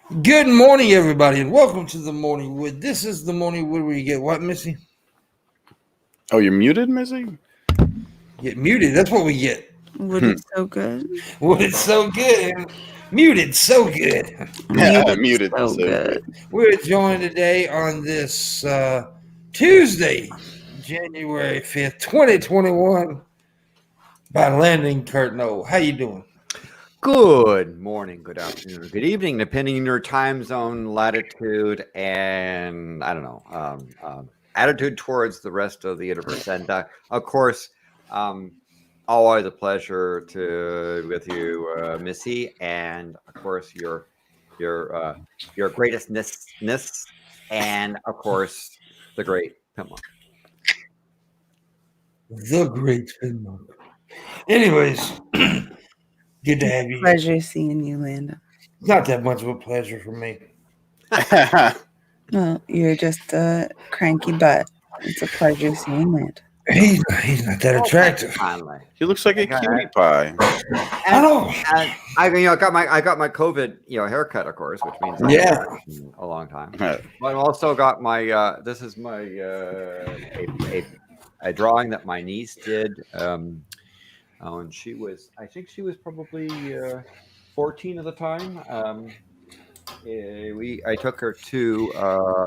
Good morning, everybody, and welcome to the Morning Wood. This is the Morning Wood where you get what, Missy? Oh, you're muted, Missy? Get muted. That's what we get. Wood is so good. Wood is so good. Muted so good. Muted. So good. We're joined today on this Tuesday, January 5th, 2021 by Landon Curtno. How you doing? Good morning, good afternoon, or good evening, depending on your time zone, latitude, and I don't know, attitude towards the rest of the universe. And of course, always a pleasure to with you, Missy, and of course your greatestness, and of course the great Pimpmunk. The Great Pimpmunk. Anyways, good to have you. Pleasure seeing you, Landon. Not that much of a pleasure for me. Well, you're just a cranky butt. It's a pleasure seeing Landon. He's not that attractive. Finally. He looks like a cutie pie. I know. And I got my COVID haircut, of course, which means a long time. But I also got my this is my a drawing that my niece did. And I think she was probably 14 at the time. I took her to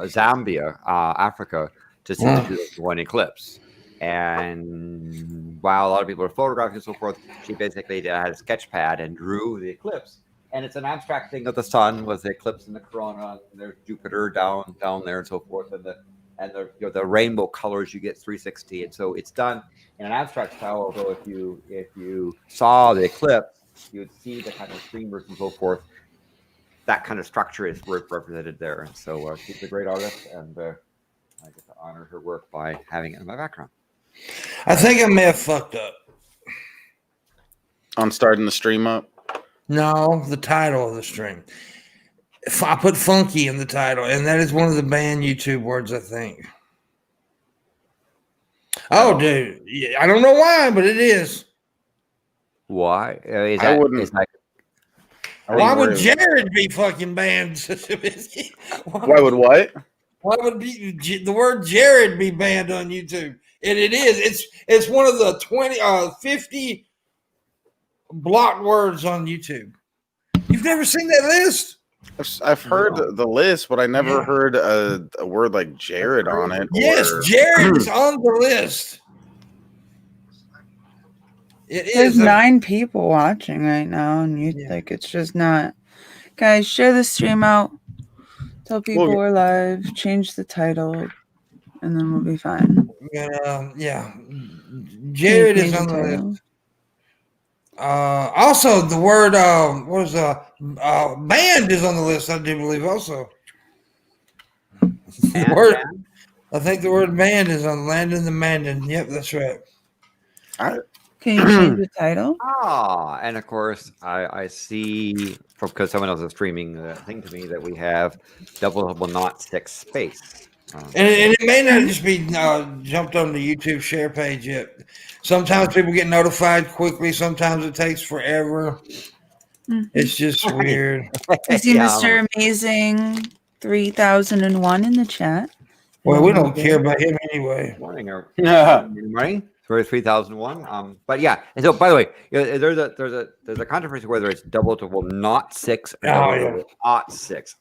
Zambia, Africa, to see the 2001 eclipse. And while a lot of people are photographing and so forth, she basically had a sketch pad and drew the eclipse. And it's an abstract thing of the sun with the eclipse and the corona, and there's Jupiter down there and so forth, and the rainbow colors, you get 360. And so it's done in an abstract style. Although if you saw the eclipse, you would see the kind of streamers and so forth. That kind of structure is represented there. And so she's a great artist, and I get to honor her work by having it in my background. I think I may have fucked up. On starting the stream up? No, the title of the stream. If I put funky in the title, and that is one of the banned YouTube words, I think. Oh, dude. I don't know why, but it is. Why? Why would Jared be fucking banned? Why would what? Why would the word Jared be banned on YouTube? And it is. It's one of the 50 blocked words on YouTube. You've never seen that list? I've heard the list, but I never heard a word like Jared on it. Yes, Jared is on the list. There's 9 people watching right now, and you think it's just not. Guys, share the stream out. Tell people we're live. Change the title, and then we'll be fine. Jared is on the list. Also, the word band is on the list. I do believe also. I think the word band is on Landon the Mandan. Yep, that's right. Can you change the title? And of course, I see, because someone else is streaming the thing to me, that we have double not 6 space. And it may not just be jumped on the YouTube share page yet. Sometimes people get notified quickly. Sometimes it takes forever. Mm-hmm. It's just weird. I see Mr. Amazing 3001 in the chat. Well, we don't care about him anyway. Morning. 3001. But yeah. And so, by the way, there's a controversy whether it's double not 6 or not 6.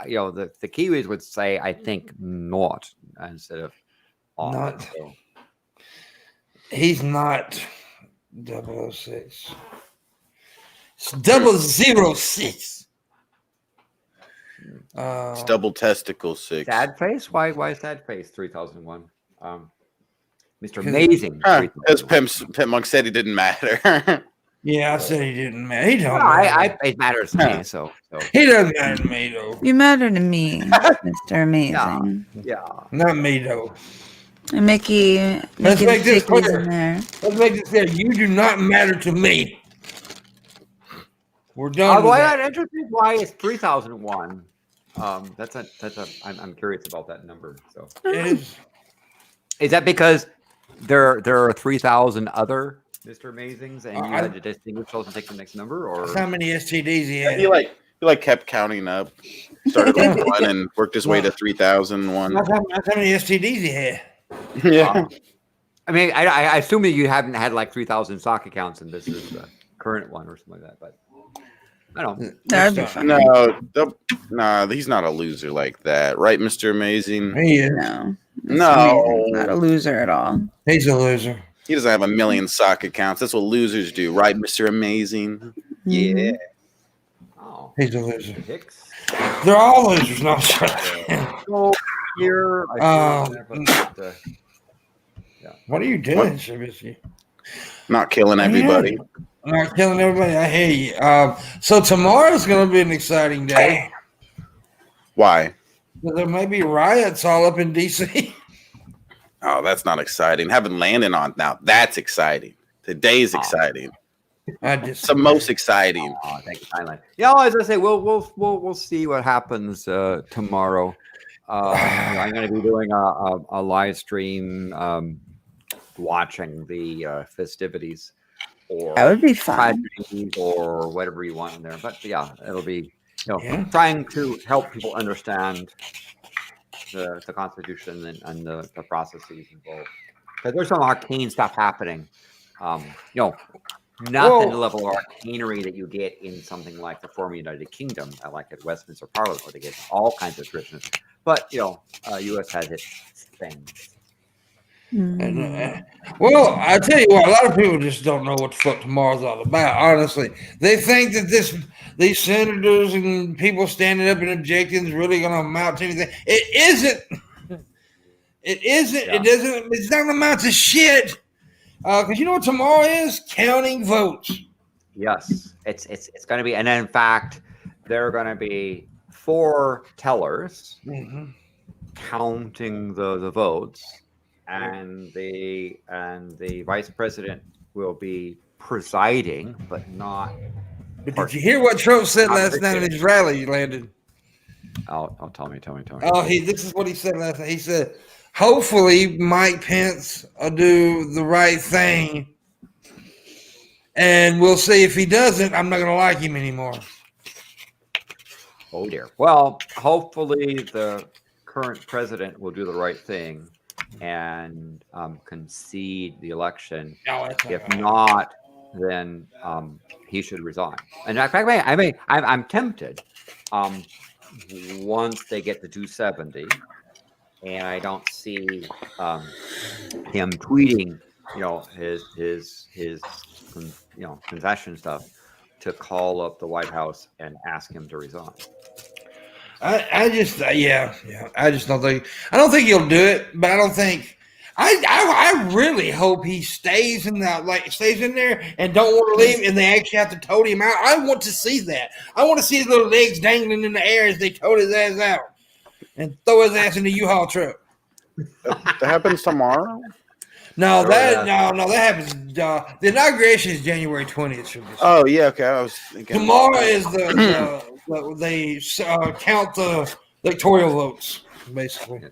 The Kiwis would say, I think, not instead of not. So. He's not 006. It's 006. It's double testicle 6. Sad face? Why sad face 3001? Mr. Amazing. Because Pimpmunk said he didn't matter. Yeah, I said he didn't matter. He don't matter. It matters to me, so. He doesn't matter to me, though. You matter to me, Mr. Amazing. Yeah. Not me, though. And Mickey, Let's make this clear. In there. Let's make this clear. You do not matter to me. We're done. I'm interested why it's 3001. I'm curious about that number. So it is that because there are 3,000 other Mr. Amazings, and you had to distinguish those and take the next number, or How many STDs he had? He kept counting up. Started with 1 and worked his way to 3,001. That's how many STDs he had. Yeah. I mean, I assume that you haven't had like 3,000 stock accounts, and this is the current one or something like that. But I don't. That'd be fun. No, he's not a loser like that, right, Mr. Amazing? He is. No. No. Not a loser at all. He's a loser. He doesn't have 1 million sock accounts. That's what losers do, right, Mr. Amazing? Yeah. Oh, He's a loser. Hicks. They're all losers. No, sorry. So here, What are you doing, Shabisky? Not killing everybody. I'm not killing everybody. I hear you. So tomorrow's going to be an exciting day. Why? There may be riots all up in D.C. Oh, that's not exciting. Having Landon on now, that's exciting. Today's exciting. It's the most exciting. Oh, thank you, Thailand. Yeah, as I say, we'll see what happens tomorrow. I'm going to be doing a live stream, watching the festivities, or That would be fun. or whatever you want in there. But yeah, it'll be trying to help people understand the Constitution and the processes involved. Because there's some arcane stuff happening. Not the level of arcanery that you get in something like the former United Kingdom, like at Westminster Parliament, where they get all kinds of richness. But U.S. has its things. Well, I tell you what, a lot of people just don't know what the fuck tomorrow's all about. Honestly, they think that these senators and people standing up and objecting is really going to amount to anything. It isn't. It isn't. Yeah. It doesn't. It's not going to amount to shit. Because you know what tomorrow is? Counting votes. Yes, it's going to be, and in fact, there are going to be 4 tellers counting the votes. And the vice president will be presiding, but not. But did you hear what Trump said last night at his rally, Landon? Oh, tell me. Oh, this is what he said last night. He said, hopefully Mike Pence will do the right thing. And we'll see if he doesn't, I'm not going to like him anymore. Oh, dear. Well, hopefully the current president will do the right thing and concede the election. If not, then he should resign. And in fact, I'm tempted. Once they get to 270, and I don't see him tweeting, his concession stuff, to call up the White House and ask him to resign. I just don't think. I don't think he'll do it, but I don't think. I really hope he stays in there and don't want to leave, and they actually have to tote him out. I want to see that. I want to see his little legs dangling in the air as they tote his ass out and throw his ass in the U-Haul truck. That happens tomorrow. No, that happens. The inauguration is January 20th. Oh yeah, okay. I was thinking tomorrow is they count the electoral votes, basically.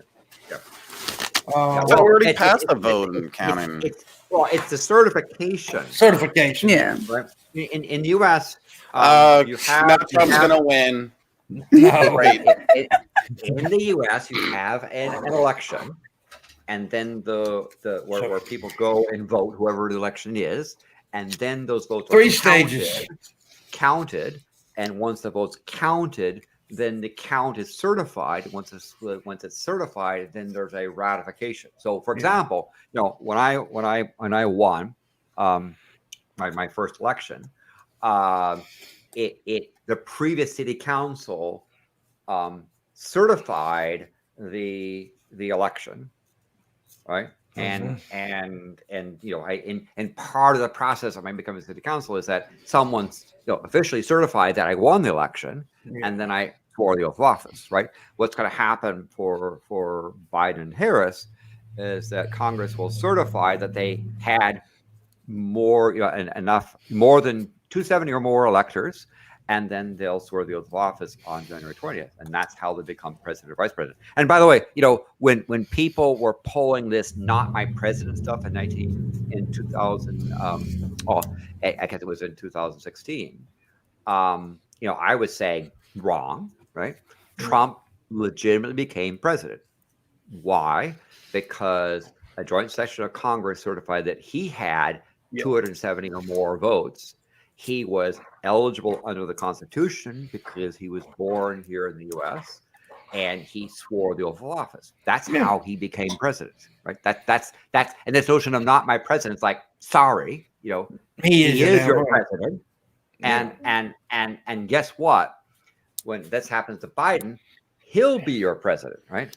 I already passed the vote and counting. It's the certification. Yeah. Right? In the U.S., Trump's gonna win. No. Right. In the U.S., you have an election, and then where people go and vote, whoever the election is, and then those votes are 3 stages counted, and once the votes counted, then the count is certified. Once it's certified, then there's a ratification. So, for example, when I won my first election, the previous city council certified the election, right? And part of the process of my becoming city council is that someone's officially certified that I won the election, and then I swore the oath of office, right? What's going to happen for Biden and Harris is that Congress will certify that they had more than 270 or more electors, and then they'll swear the oath of office on January 20th, and that's how they become president or vice president. And by the way, when people were polling this "not my president" stuff in 2000, I guess it was in 2016. I was saying wrong, right? Trump legitimately became president. Why? Because a joint session of Congress certified that he had 270 or more votes. He was eligible under the Constitution because he was born here in the U.S. and he swore the oath of office. That's how he became president, right? That's and this notion of "not my president" is like, sorry, he is your president. And guess what? When this happens to Biden, he'll be your president, right?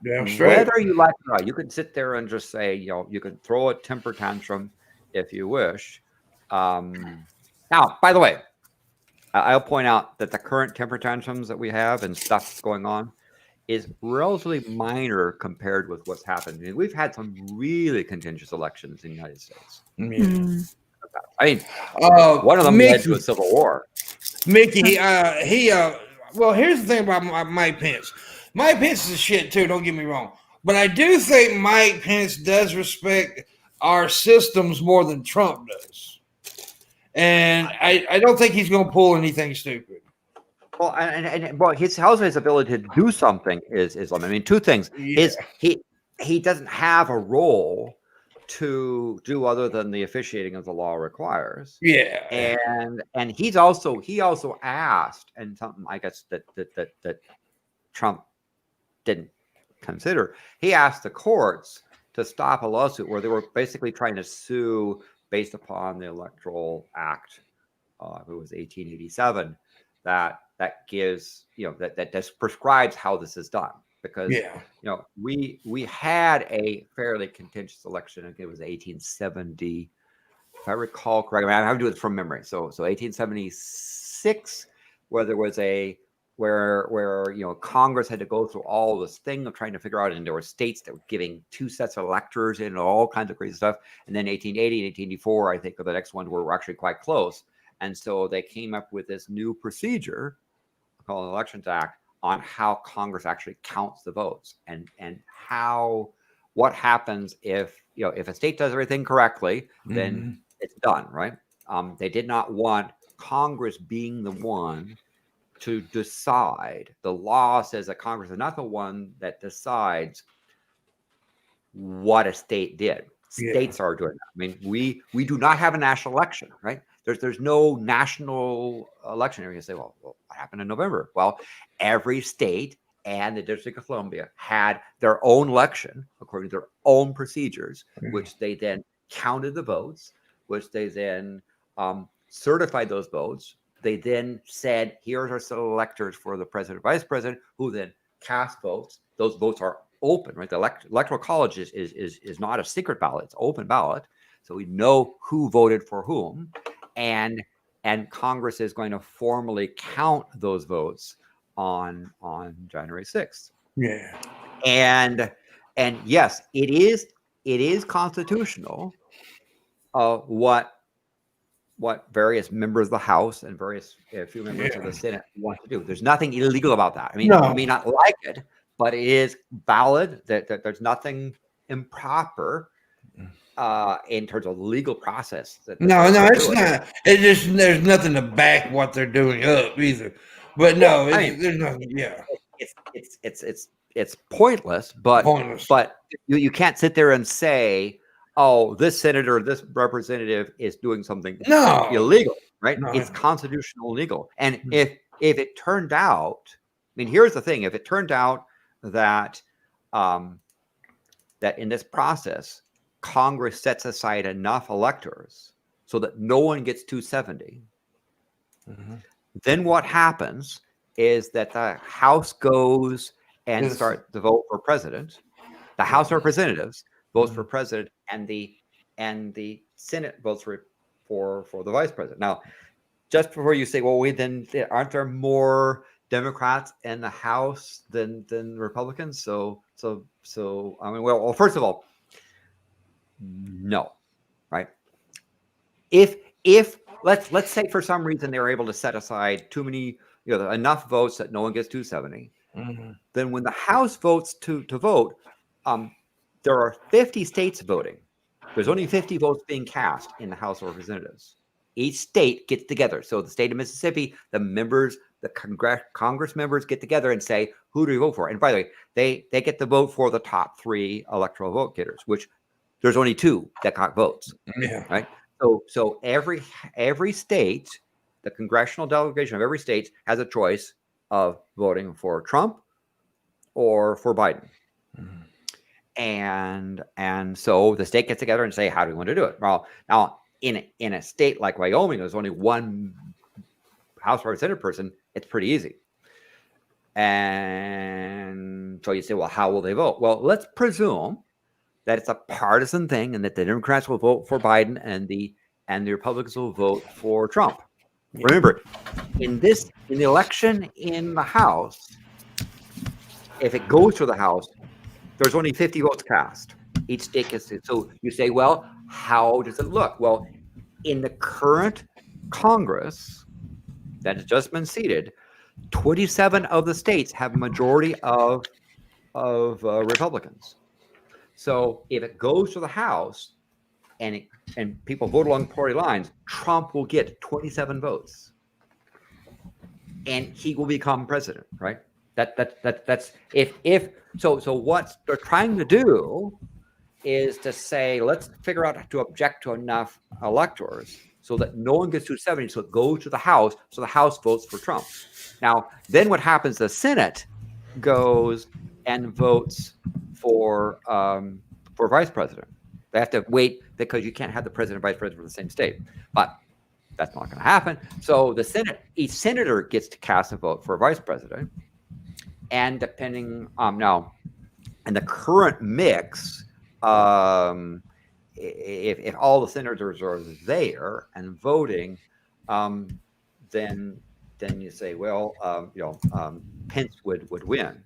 Whether you like it or not, you can sit there and just say, you can throw a temper tantrum if you wish. Now, by the way, I'll point out that the current temper tantrums that we have and stuff that's going on is relatively minor compared with what's happened. I mean, we've had some really contentious elections in the United States. I mean, one of them led to a civil war. Mickey, well, here's the thing about Mike Pence. Mike Pence is shit too, don't get me wrong. But I do think Mike Pence does respect our systems more than Trump does. And I don't think he's going to pull anything stupid. Well, and his ability to do something is I mean, two things. Is he doesn't have a role to do other than the officiating of the law requires. Yeah. And he also asked, and something I guess that Trump didn't consider, he asked the courts to stop a lawsuit where they were basically trying to sue based upon the Electoral Act, it was 1887, that gives, that prescribes how this is done. Because we had a fairly contentious election. I think it was 1870, if I recall correctly. I have to do it from memory. So 1876, where there was where Congress had to go through all this thing of trying to figure out, and there were states that were giving two sets of electors and all kinds of crazy stuff. And then 1880 and 1884, I think, are the next one were actually quite close. And so they came up with this new procedure called the Elections Act on how Congress actually counts the votes and what happens if a state does everything correctly, then it's done, right? They did not want Congress being the one to decide. The law says that Congress is not the one that decides what a state did. States are doing that. I mean, we do not have a national election, right? There's no national election. You're going to say, well, what happened in November? Well, every state and the District of Columbia had their own election according to their own procedures, which they then counted the votes, which they then certified those votes. They then said, here's our set of electors for the president, vice president, who then cast votes. Those votes are open, right? The electoral college is not a secret ballot; it's open ballot, so we know who voted for whom, and Congress is going to formally count those votes on January 6th. Yeah, and yes, it is constitutional. What various members of the House and a few members of the Senate want to do. There's nothing illegal about that. I mean, you may not like it, but it is valid. That there's nothing improper in terms of legal process. No, it's not. It just there's nothing to back what they're doing up either. But no, there's nothing. Yeah, it's pointless. But you can't sit there and say, oh, this senator, this representative is doing something illegal, right? No. It's constitutional legal. And if it turned out, I mean, here's the thing: if it turned out that that in this process, Congress sets aside enough electors so that no one gets 270, then what happens is that the House goes and start to vote for president. The House of Representatives votes for president, and the Senate votes for the vice president. Now, just before you say, well, aren't there more Democrats in the House than Republicans? So I mean, well, first of all, no, right? If let's say for some reason they were able to set aside too many, enough votes that no one gets 270. Mm-hmm. Then when the House votes to vote, there are 50 states voting. There's only 50 votes being cast in the House of Representatives. Each state gets together. So the state of Mississippi, the members, the Congress members get together and say, who do we vote for? And by the way, they get to vote for the top 3 electoral vote getters, which there's only 2 that got votes. Yeah. Right. So every state, the congressional delegation of every state has a choice of voting for Trump or for Biden. Mm-hmm. And so the state gets together and say, how do we want to do it? Well, now in a state like Wyoming, there's only one House Representative person. It's pretty easy. And so you say, well, how will they vote? Well, let's presume that it's a partisan thing and that the Democrats will vote for Biden and the Republicans will vote for Trump. Yeah. Remember, in the election in the House, if it goes to the House, there's only 50 votes cast. Each state gets it. So you say, well, how does it look? Well, in the current Congress that has just been seated, 27 of the states have a majority of Republicans. So if it goes to the House and people vote along party lines, Trump will get 27 votes, and he will become president. Right? That's if so. So what they're trying to do is to say, let's figure out how to object to enough electors so that no one gets 270. So it goes to the House. So the House votes for Trump. Now, then what happens? The Senate goes and votes for vice president. They have to wait because you can't have the president and vice president from the same state. But that's not going to happen. So the Senate, each senator gets to cast a vote for a vice president. And depending now, in the current mix, if all the senators are there and voting, then you say, well, Pence would win.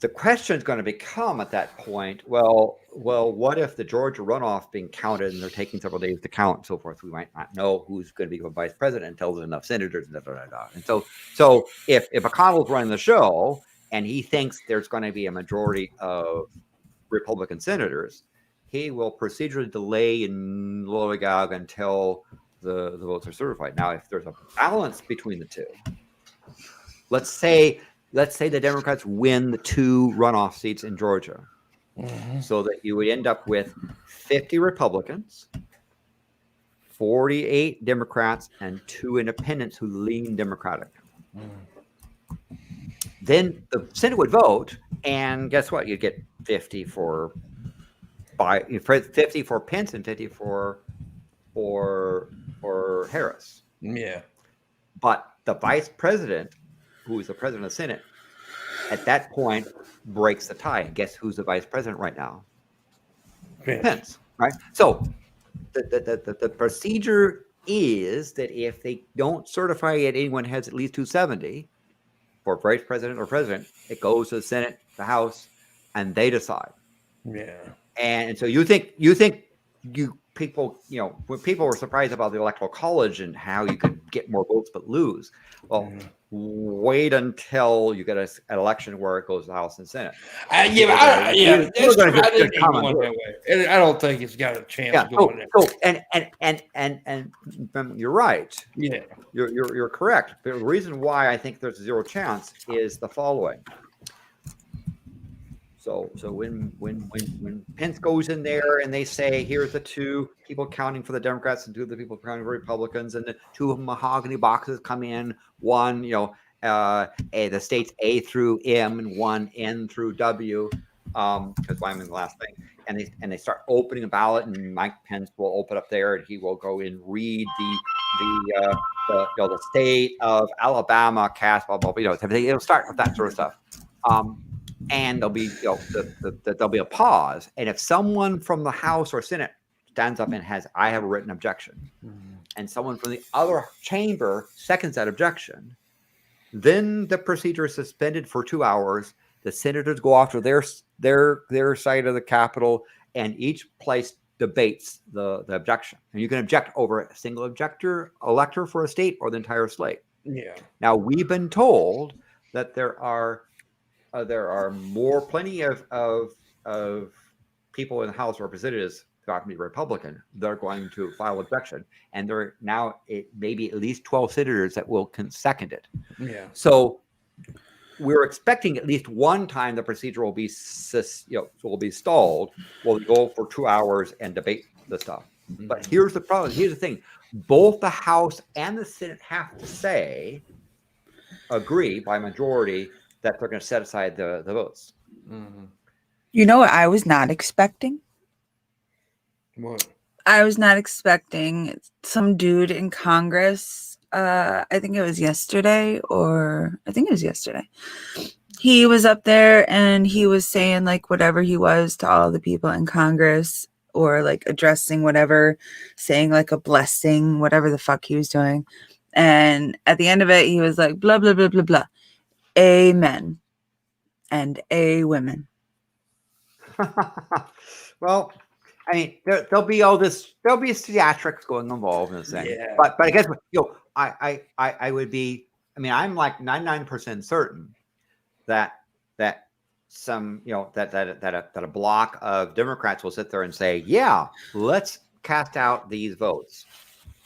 The question is going to become at that point, well, what if the Georgia runoff being counted and they're taking several days to count and so forth? We might not know who's going to become vice president until there's enough senators. And so if McConnell's running the show and he thinks there's going to be a majority of Republican senators, he will procedurally delay in lollygag until the votes are certified. Now, if there's a balance between the two, let's say the Democrats win the 2 runoff seats in Georgia, so that you would end up with 50 Republicans, 48 Democrats, and 2 independents who lean Democratic. Then the Senate would vote, and guess what? You'd get 50 for Pence and 50 for Harris. Yeah. But the vice president, who is the president of the Senate, at that point breaks the tie. And guess who's the vice president right now? Pence, right? So the procedure is that if they don't certify it, anyone has at least 270 for vice president or president, it goes to the Senate, the House, and they decide. Yeah. And so you think people, when people were surprised about the Electoral College and how you could get more votes but lose. Well, wait until you get an election where it goes to the House and Senate. I don't think it's got a chance going there. And you're right. Yeah, you're correct. But the reason why I think there's 0 chance is the following. So when Pence goes in there and they say, here's the 2 people counting for the Democrats and 2 of the people counting for Republicans, and the 2 mahogany boxes come in, one, the states A through M and 1 N through W, because I'm in the last thing, and they start opening a ballot, and Mike Pence will open up there and he will go and read the state of Alabama cast, blah blah blah. It'll start with that sort of stuff. And there'll be there'll be a pause, and if someone from the House or Senate stands up and I have a written objection, and someone from the other chamber seconds that objection, then the procedure is suspended for 2 hours. The senators go off to their side of the Capitol, and each place debates the objection. And you can object over a single elector for a state or the entire slate. Yeah. Now, we've been told that there are plenty of people in the House of Representatives who happen to be Republican. They're going to file objection, and there are now maybe at least 12 senators that will second it. Yeah. So we're expecting at least one time the procedure will be stalled. We'll go for 2 hours and debate the stuff. But here's the problem. Here's the thing. Both the House and the Senate have to agree by majority that they're going to set aside the votes. Mm-hmm. You know what I was not expecting? What? I was not expecting some dude in Congress. I think it was yesterday. He was up there and he was saying like whatever he was to all the people in Congress, or like addressing whatever, saying like a blessing, whatever the fuck he was doing. And at the end of it, he was like, blah, blah, blah, blah, blah. Amen. And a women. Well, I mean, there'll be theatrics going involved in this thing. Yeah. But I guess, I would be, I mean, I'm like 99% certain that some, that a block of Democrats will sit there and say, yeah, let's cast out these votes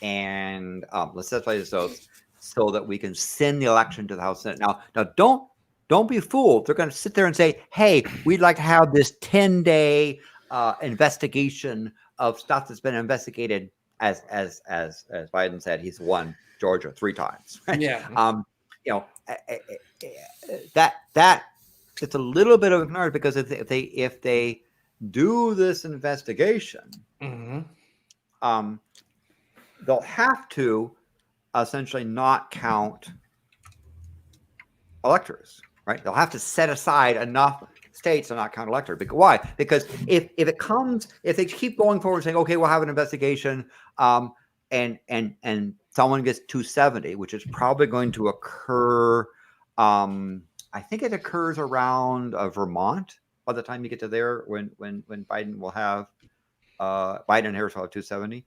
and let's set aside these votes so that we can send the election to the House Senate. Now don't be fooled. They're going to sit there and say, hey, we'd like to have this 10-day investigation of stuff that's been investigated, as Biden said, he's won Georgia 3 times. Right? Yeah. That it's a little bit of ignorance, because if they do this investigation, Mm-hmm. They'll have to essentially not count electors, right? They'll have to set aside enough states to not count electors. Because why? Because if they keep going forward saying, okay, we'll have an investigation, and someone gets 270, which is probably going to occur. I think it occurs around Vermont by the time you get to there, when Biden will have Biden and Harris will have 270,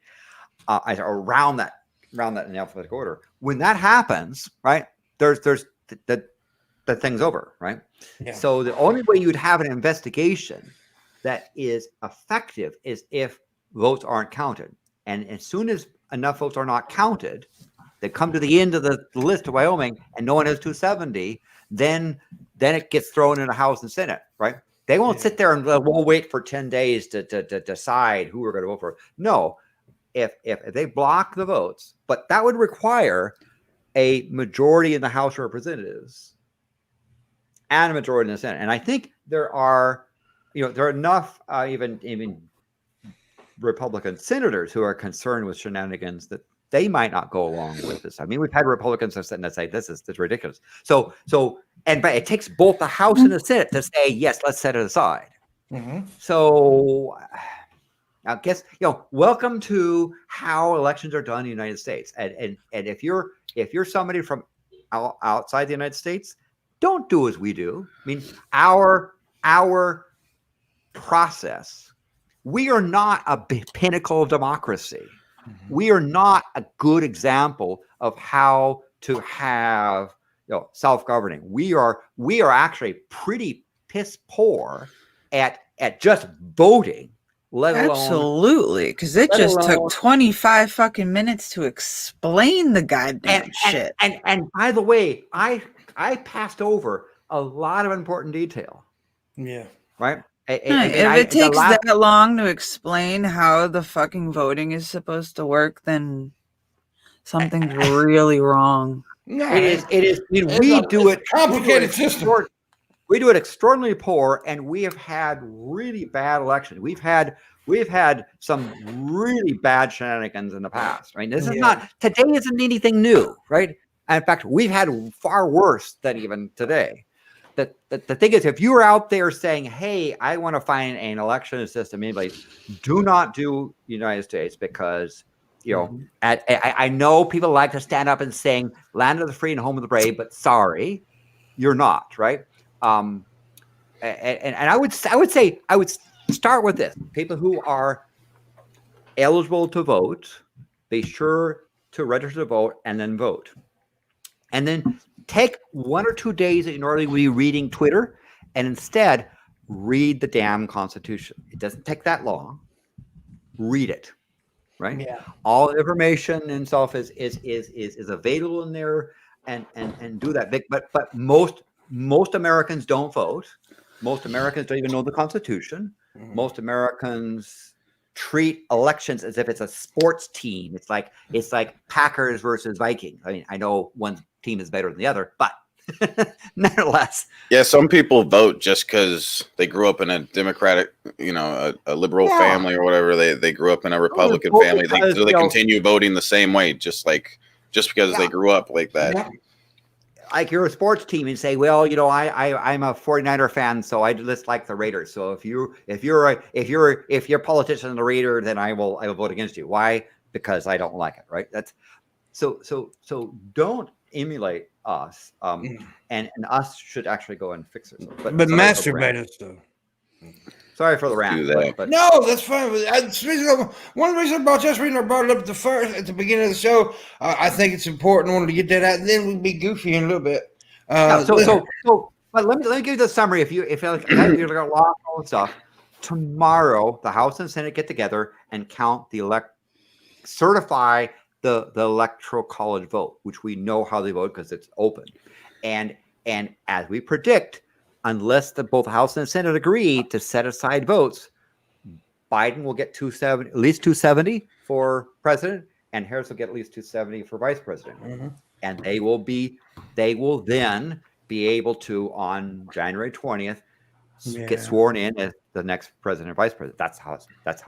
around that in alphabetical order. When that happens, right, there's the thing's over, right? Yeah. So the only way you'd have an investigation that is effective is if votes aren't counted. And as soon as enough votes are not counted, they come to the end of the list of Wyoming and no one has 270, then it gets thrown in the House and Senate, right? They won't sit there and we'll wait for 10 days to decide who we're going to vote for. No, if they block the votes, but that would require a majority in the House of Representatives and a majority in the Senate. And I think there are enough even Republican senators who are concerned with shenanigans that they might not go along with this. I mean, we've had Republicans that sit and say this is ridiculous. But it takes both the House and the Senate to say yes, let's set it aside. Mm-hmm. So I guess welcome to how elections are done in the United States. And if you're somebody from outside the United States, don't do as we do. I mean, our process. We are not a pinnacle of democracy. Mm-hmm. We are not a good example of how to have self-governing. We are actually pretty piss poor at just voting. Absolutely, because it just took 25 fucking minutes to explain the goddamn shit. And by the way, I passed over a lot of important detail. Yeah. Right. If it takes that long to explain how the fucking voting is supposed to work, then something's really wrong. No, it is. We do it complicated system. We do it extraordinarily poor, and we have had really bad elections. We've had some really bad shenanigans in the past. Right. This is not today. Isn't anything new. Right. In fact, we've had far worse than even today. The thing is, if you were out there saying, hey, I want to find an election system, do not do United States, because, I know people like to stand up and sing land of the free and home of the brave, but sorry, you're not, right? And I would say, I would start with this. People who are eligible to vote, be sure to register to vote and then vote. And then take 1 or 2 days that you normally would be reading Twitter and instead read the damn Constitution. It doesn't take that long. Read it, right? Yeah. All information and stuff is available in there, and do that. But most Americans don't vote. Most Americans don't even know the Constitution. Most Americans treat elections as if it's a sports team. It's like Packers versus Vikings. I mean, I know one team is better than the other, but nonetheless. Yeah, some people vote just because they grew up in a Democratic, a liberal family or whatever. They grew up in a Republican family. They continue voting the same way, just because they grew up like that. Yeah. Like you're a sports team and say, well, I'm a 49er fan, so I just like the Raiders. So if you're a politician and a Raider, then I will vote against you. Why? Because I don't like it, right? That's so don't emulate us. And us should actually go and fix it. But masturbate us though. Sorry for the rant. But no, that's fine. One of the reasons I brought this reading, I brought it up at the beginning of the show. I think it's important. I wanted to get that out, and then we'd be goofy in a little bit. But let me give you the summary. If you're going to lock all the stuff, tomorrow the House and Senate get together and count certify the electoral college vote, which we know how they vote because it's open, and as we predict. Unless both the House and the Senate agree to set aside votes, Biden will get at least 270 for president, and Harris will get at least 270 for vice president. And they will then be able to, on January 20th, get sworn in as the next president or vice president. That's how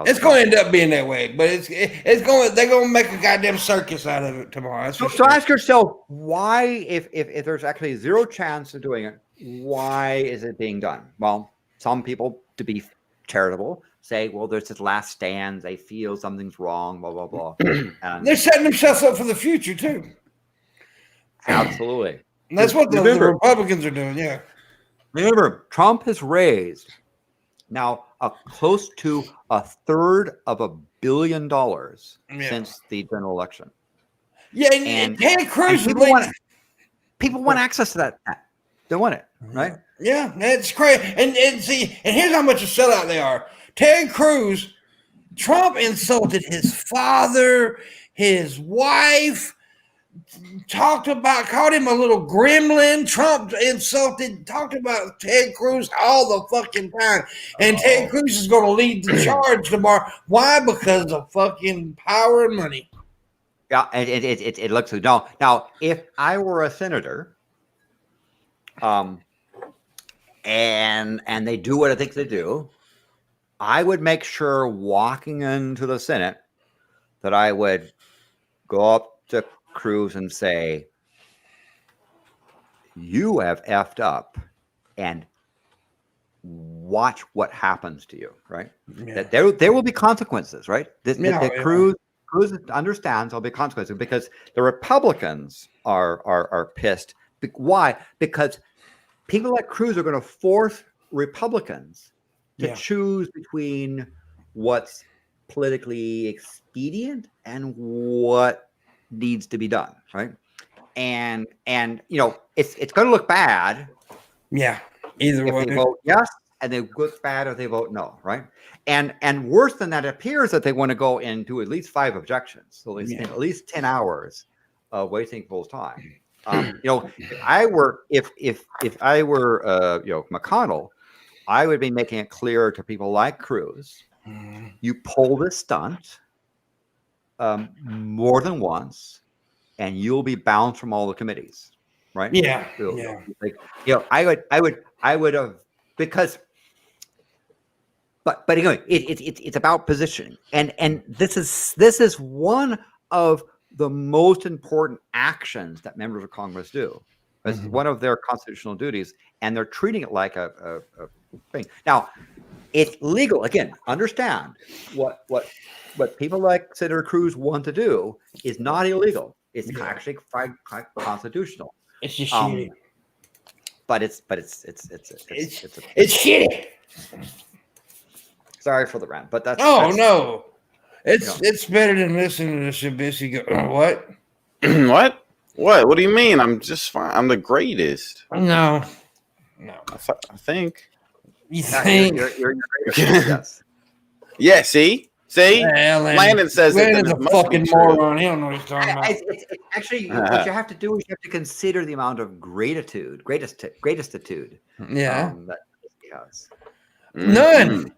it's going to end up being that way. But they're going to make a goddamn circus out of it tomorrow. So ask yourself why, if there's actually zero chance of doing it, why is it being done? Well, some people, to be charitable, say, well, there's this last stand. They feel something's wrong, blah, blah, blah. And they're setting themselves up for the future, too. Absolutely. And that's what the Republicans are doing, yeah. Remember, Trump has raised now close to $1/3 billion since the general election. Yeah, and Ted Cruz people want access to that. They want it, right? Yeah, that's crazy. And here's how much a sellout they are. Ted Cruz, Trump insulted his father, his wife, called him a little gremlin. Trump talked about Ted Cruz all the fucking time. And Ted Cruz is going to lead the charge tomorrow. Why? Because of fucking power and money. Yeah, it looks like now. If I were a senator, and they do what I think they do, I would make sure walking into the Senate that I would go up to Cruz and say, you have effed up, and watch what happens to you, right? Yeah. That there will be consequences, right? Cruz understands there'll be consequences because the Republicans are pissed. Why? Because people like Cruz are going to force Republicans to choose between what's politically expedient and what needs to be done, right? And it's going to look bad. Yeah, either way. If they vote yes, and they look bad if they vote no, right? And worse than that, it appears that they want to go and do at least 5 objections, so at least 10 hours of wasting people's time. If I were McConnell, I would be making it clear to people like Cruz, you pull this stunt more than once, and you'll be bounced from all the committees, right? Yeah. I would have, because, but anyway, it's about positioning, and this is one of the most important actions that members of Congress do. It's one of their constitutional duties, and they're treating it like a thing. Now, it's legal. Again, understand what people like Senator Cruz want to do is not illegal. It's actually constitutional. It's just shitty. But it's shitty. Sorry for the rant, but that's no. It's better than listening to Shabisky go. What? What? What? What do you mean? I'm just fine. I'm the greatest. No. I think. You think? You're yes. Yeah. See. Landon says Landon's a fucking moron. He don't know what he's talking about. It's actually, what you have to do is you have to consider the amount of greatitude. Yeah. That he has. None.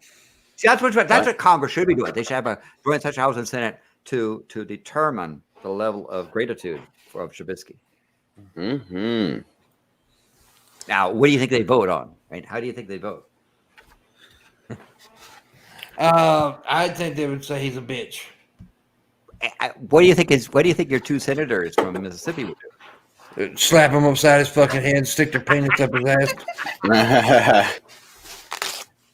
See, that's what Congress should be doing. They should have a joint session, House and Senate to determine the level of gratitude of Shabisky. Mm-hmm. Now, what do you think they vote on? Right? How do you think they vote? I think they would say he's a bitch. What do you think your two senators from Mississippi would do? Slap him upside his fucking head, stick their penis up his ass.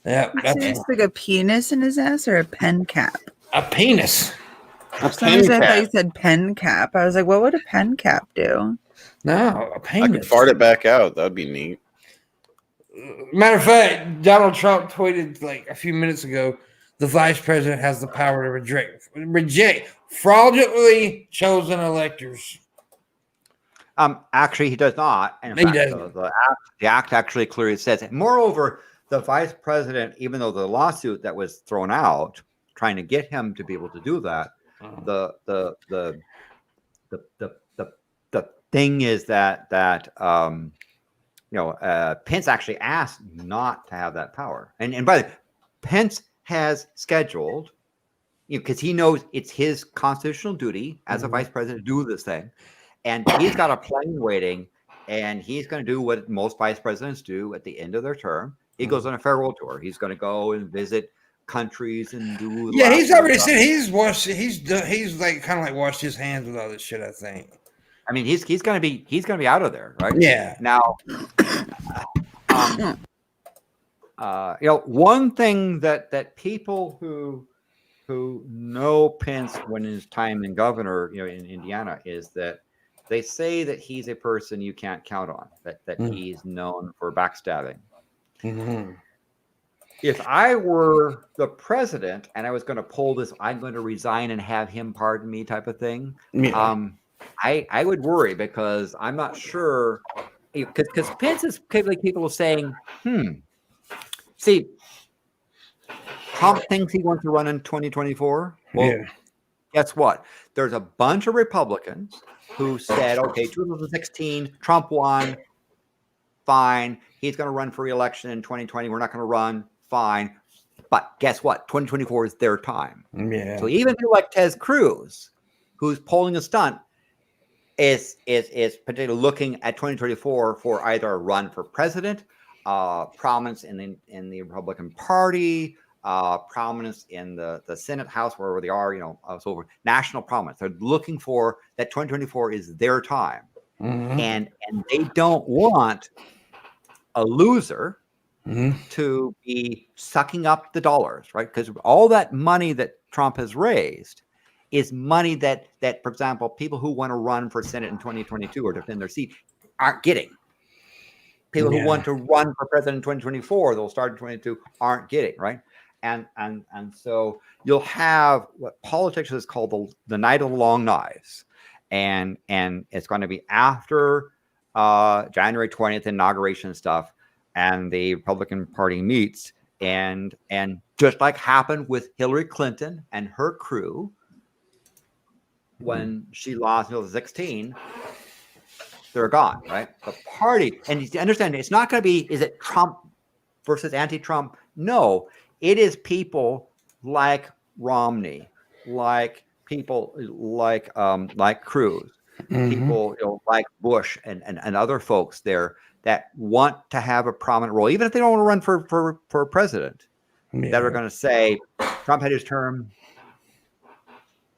Yeah, that's like a penis in his ass or a pen cap. A penis. For some reason, I thought you said pen cap. I was like, what would a pen cap do? No, a penis. I could fart it back out. That'd be neat. Matter of fact, Donald Trump tweeted like a few minutes ago, the vice president has the power to reject fraudulently chosen electors. Actually, he does not. And in fact, the act actually clearly says it. Moreover, the vice president, even though the lawsuit that was thrown out, trying to get him to be able to do that, the thing is that Pence actually asked not to have that power, and by the way, Pence has scheduled, because he knows it's his constitutional duty as a vice president to do this thing, and he's got a plane waiting, and he's going to do what most vice presidents do at the end of their term. He goes on a farewell tour. He's going to go and visit countries and do. Yeah, he's already said he's washed. He's like kind of like washed his hands with all this shit, I think. I mean, he's going to be out of there, right? Yeah. Now, one thing that people who know Pence when his time in governor, in Indiana, is that they say that he's a person you can't count on. That he's known for backstabbing. Mm-hmm. If I were the president and I was going to pull this, I'm going to resign and have him pardon me type of thing. Yeah. I would worry, because I'm not sure, because Pence is capable of saying, see, Trump thinks he wants to run in 2024. Well, guess what? There's a bunch of Republicans who said, okay, 2016, Trump won, fine. He's going to run for re-election in 2020. We're not going to run, fine. But guess what? 2024 is their time. Yeah. So even people like Ted Cruz, who's polling a stunt, is particularly looking at 2024 for either a run for president, prominence in the Republican Party, prominence in the Senate House, wherever they are, so national prominence. They're looking for that 2024 is their time, and they don't want a loser to be sucking up the dollars, right? Because all that money that Trump has raised is money that, for example, people who want to run for Senate in 2022 or defend their seat aren't getting. People who want to run for president in 2024, they'll start in 2022, aren't getting, right? And so you'll have what politics is called the night of the long knives, and it's going to be after January 20th inauguration stuff, and the Republican Party meets, and just like happened with Hillary Clinton and her crew when she lost in 2016, they're gone, right? The party, and you understand, it's not going to be, is it Trump versus anti-Trump? No, it is people like Romney, like people like Cruz, people like Bush and other folks there that want to have a prominent role, even if they don't want to run for president, that are going to say Trump had his term.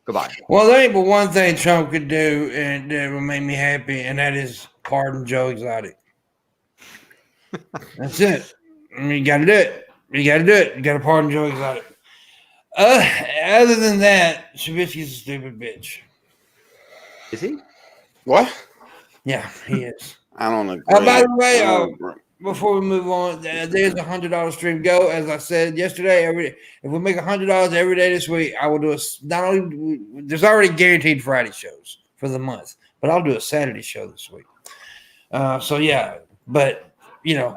Goodbye. Well, there ain't but one thing Trump could do, and that would make me happy, and that is pardon Joe Exotic. That's it. I mean, you got to do it. You got to pardon Joe Exotic. Other than that, Shabisky's a stupid bitch. Is he? What? Yeah, he is. I don't agree. By the way, before we move on, there's $100 stream go. As I said yesterday, if we make $100 every day this week, I will do not only there's already guaranteed Friday shows for the month, but I'll do a Saturday show this week. So yeah, but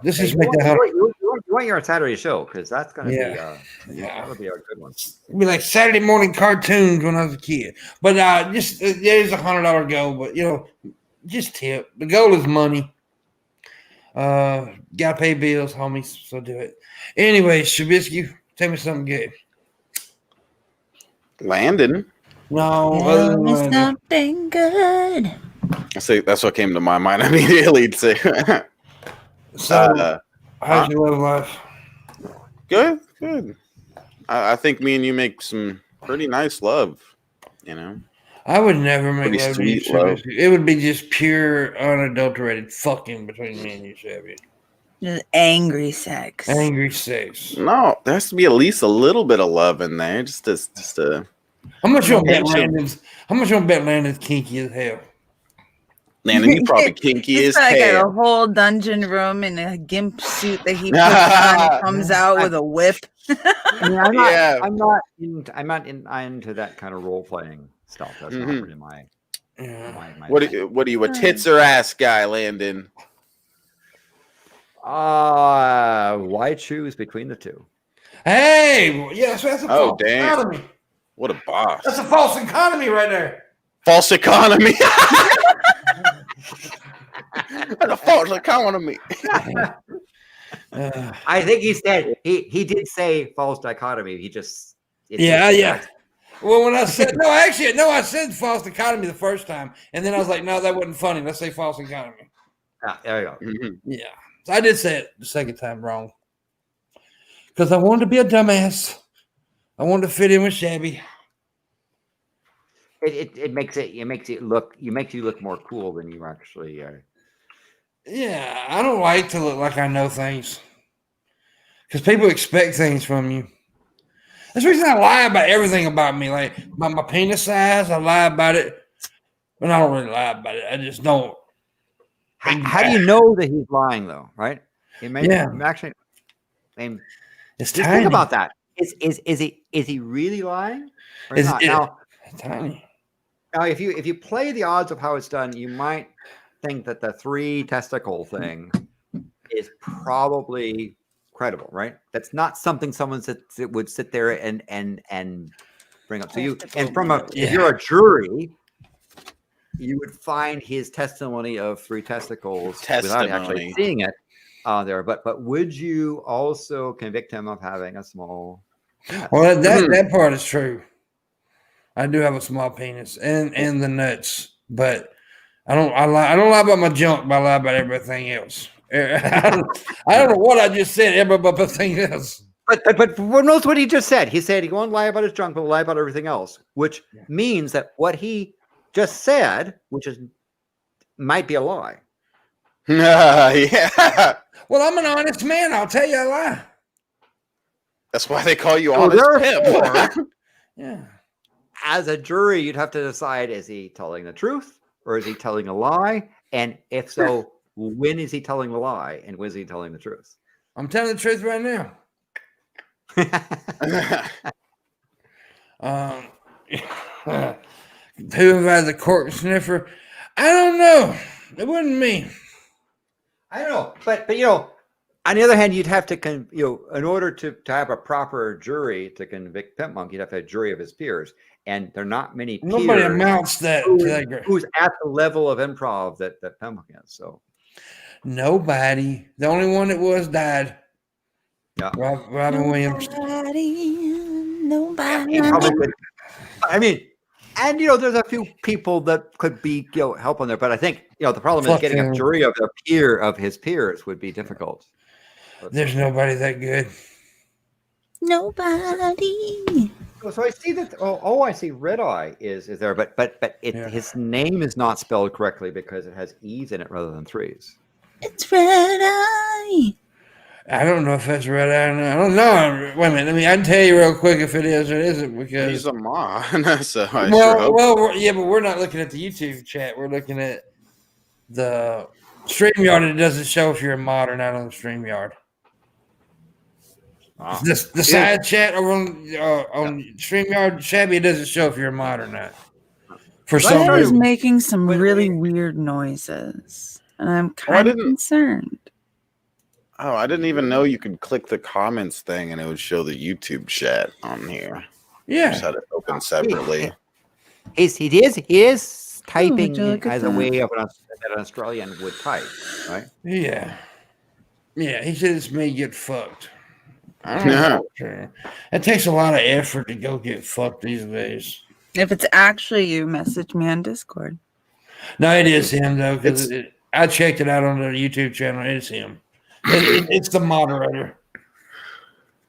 this is make that you want your Saturday show because that's going to be that'll be a good one. It'll be like Saturday morning cartoons when I was a kid. But just there's $100 goal, but just tip. The goal is money. Gotta pay bills, homies. So do it. Anyway, Shabisky, tell me something good. Landon. No, something good. I say that's what came to my mind immediately. Too. So, how's your love life? Good. I think me and you make some pretty nice love. I would never make Pretty love to you, sweet love. It would be just pure, unadulterated fucking between me and you, Shabby. Just angry sex. Angry sex. No, there has to be at least a little bit of love in there. Just a. How much you bet Landon's kinky as hell? Landon, you probably kinky as like hell. a whole dungeon room in a gimp suit that he puts on and comes out with a whip. I'm not into that kind of role playing stuff. That's not really my. What are you, a tits or ass guy, Landon? Why choose between the two? Hey, yes, that's a false economy. What a boss! That's a false economy right there. False economy. That's a false economy. I think he said he did say false dichotomy. He just yeah. Well, when I said I said false economy the first time, and then I was like, no, that wasn't funny. Let's say false economy. There you go. Mm-hmm. Yeah, so I did say it the second time wrong because I wanted to be a dumbass. I wanted to fit in with Shabby. It makes you look more cool than you actually are. Yeah, I don't like to look like I know things because people expect things from you. That's the reason I lie about everything about me. Like my penis size, I lie about it. But I don't really lie about it. I just don't. How do you know that he's lying, though? Right? Actually. It's just tiny. think about that. Is he really lying? Or not? Now, tiny. Now, if you play the odds of how it's done, you might think that the 3 testicle thing is probably credible, right? That's not something someone would sit there and bring up. So if you're a jury, you would find his testimony of 3 testicles without actually seeing it there. But would you also convict him of having a small penis? Well, that part is true. I do have a small penis and the nuts, but I don't lie about my junk, but I lie about everything else. I don't know what I just said, everything else. But notice what he just said. He said he won't lie about his junk, but lie about everything else, which means that what he just said, might be a lie. Yeah. Well, I'm an honest man. I'll tell you a lie. That's why they call you honest pimp. Yeah. As a jury, you'd have to decide: is he telling the truth or is he telling a lie? And if so, when is he telling the lie and when is he telling the truth? I'm telling the truth right now. Who invited the cork sniffer? I don't know. It wasn't me. I don't know, but on the other hand, you'd have to in order to have a proper jury to convict Pimpmunk, you'd have to have a jury of his peers, and there are not many peers. Nobody amounts that who's at the level of improv that Pimpmunk is. So nobody. The only one that was died. Yeah, Robin Williams. Nobody. I mean, and there's a few people that could be help on there, but I think the problem is getting a jury of his peers would be difficult. There's nobody that good. Nobody. So I see that. I see Red Eye is there, but his name is not spelled correctly because it has E's in it rather than 3's. It's Red Eye. I don't know if that's Red Eye. I don't know. Wait a minute. I can tell you real quick if it is or it isn't because he's a mon. So but we're not looking at the YouTube chat. We're looking at the StreamYard, it doesn't show if you're a mod or not on the StreamYard. The side chat over on StreamYard, Shabby, it doesn't show if you're a mod or not. For some That is reason. making some really weird noises, and I'm kind of concerned. Oh, I didn't even know you could click the comments thing and it would show the YouTube chat on here. Yeah. Just had it open separately. He is typing as a way of that an Australian would type, right? Yeah. Yeah, he said it's me get fucked. I don't know. It takes a lot of effort to go get fucked these days. If it's actually you, message me on Discord. No, it is him, though, because I checked it out on the YouTube channel. It's him. It's the moderator.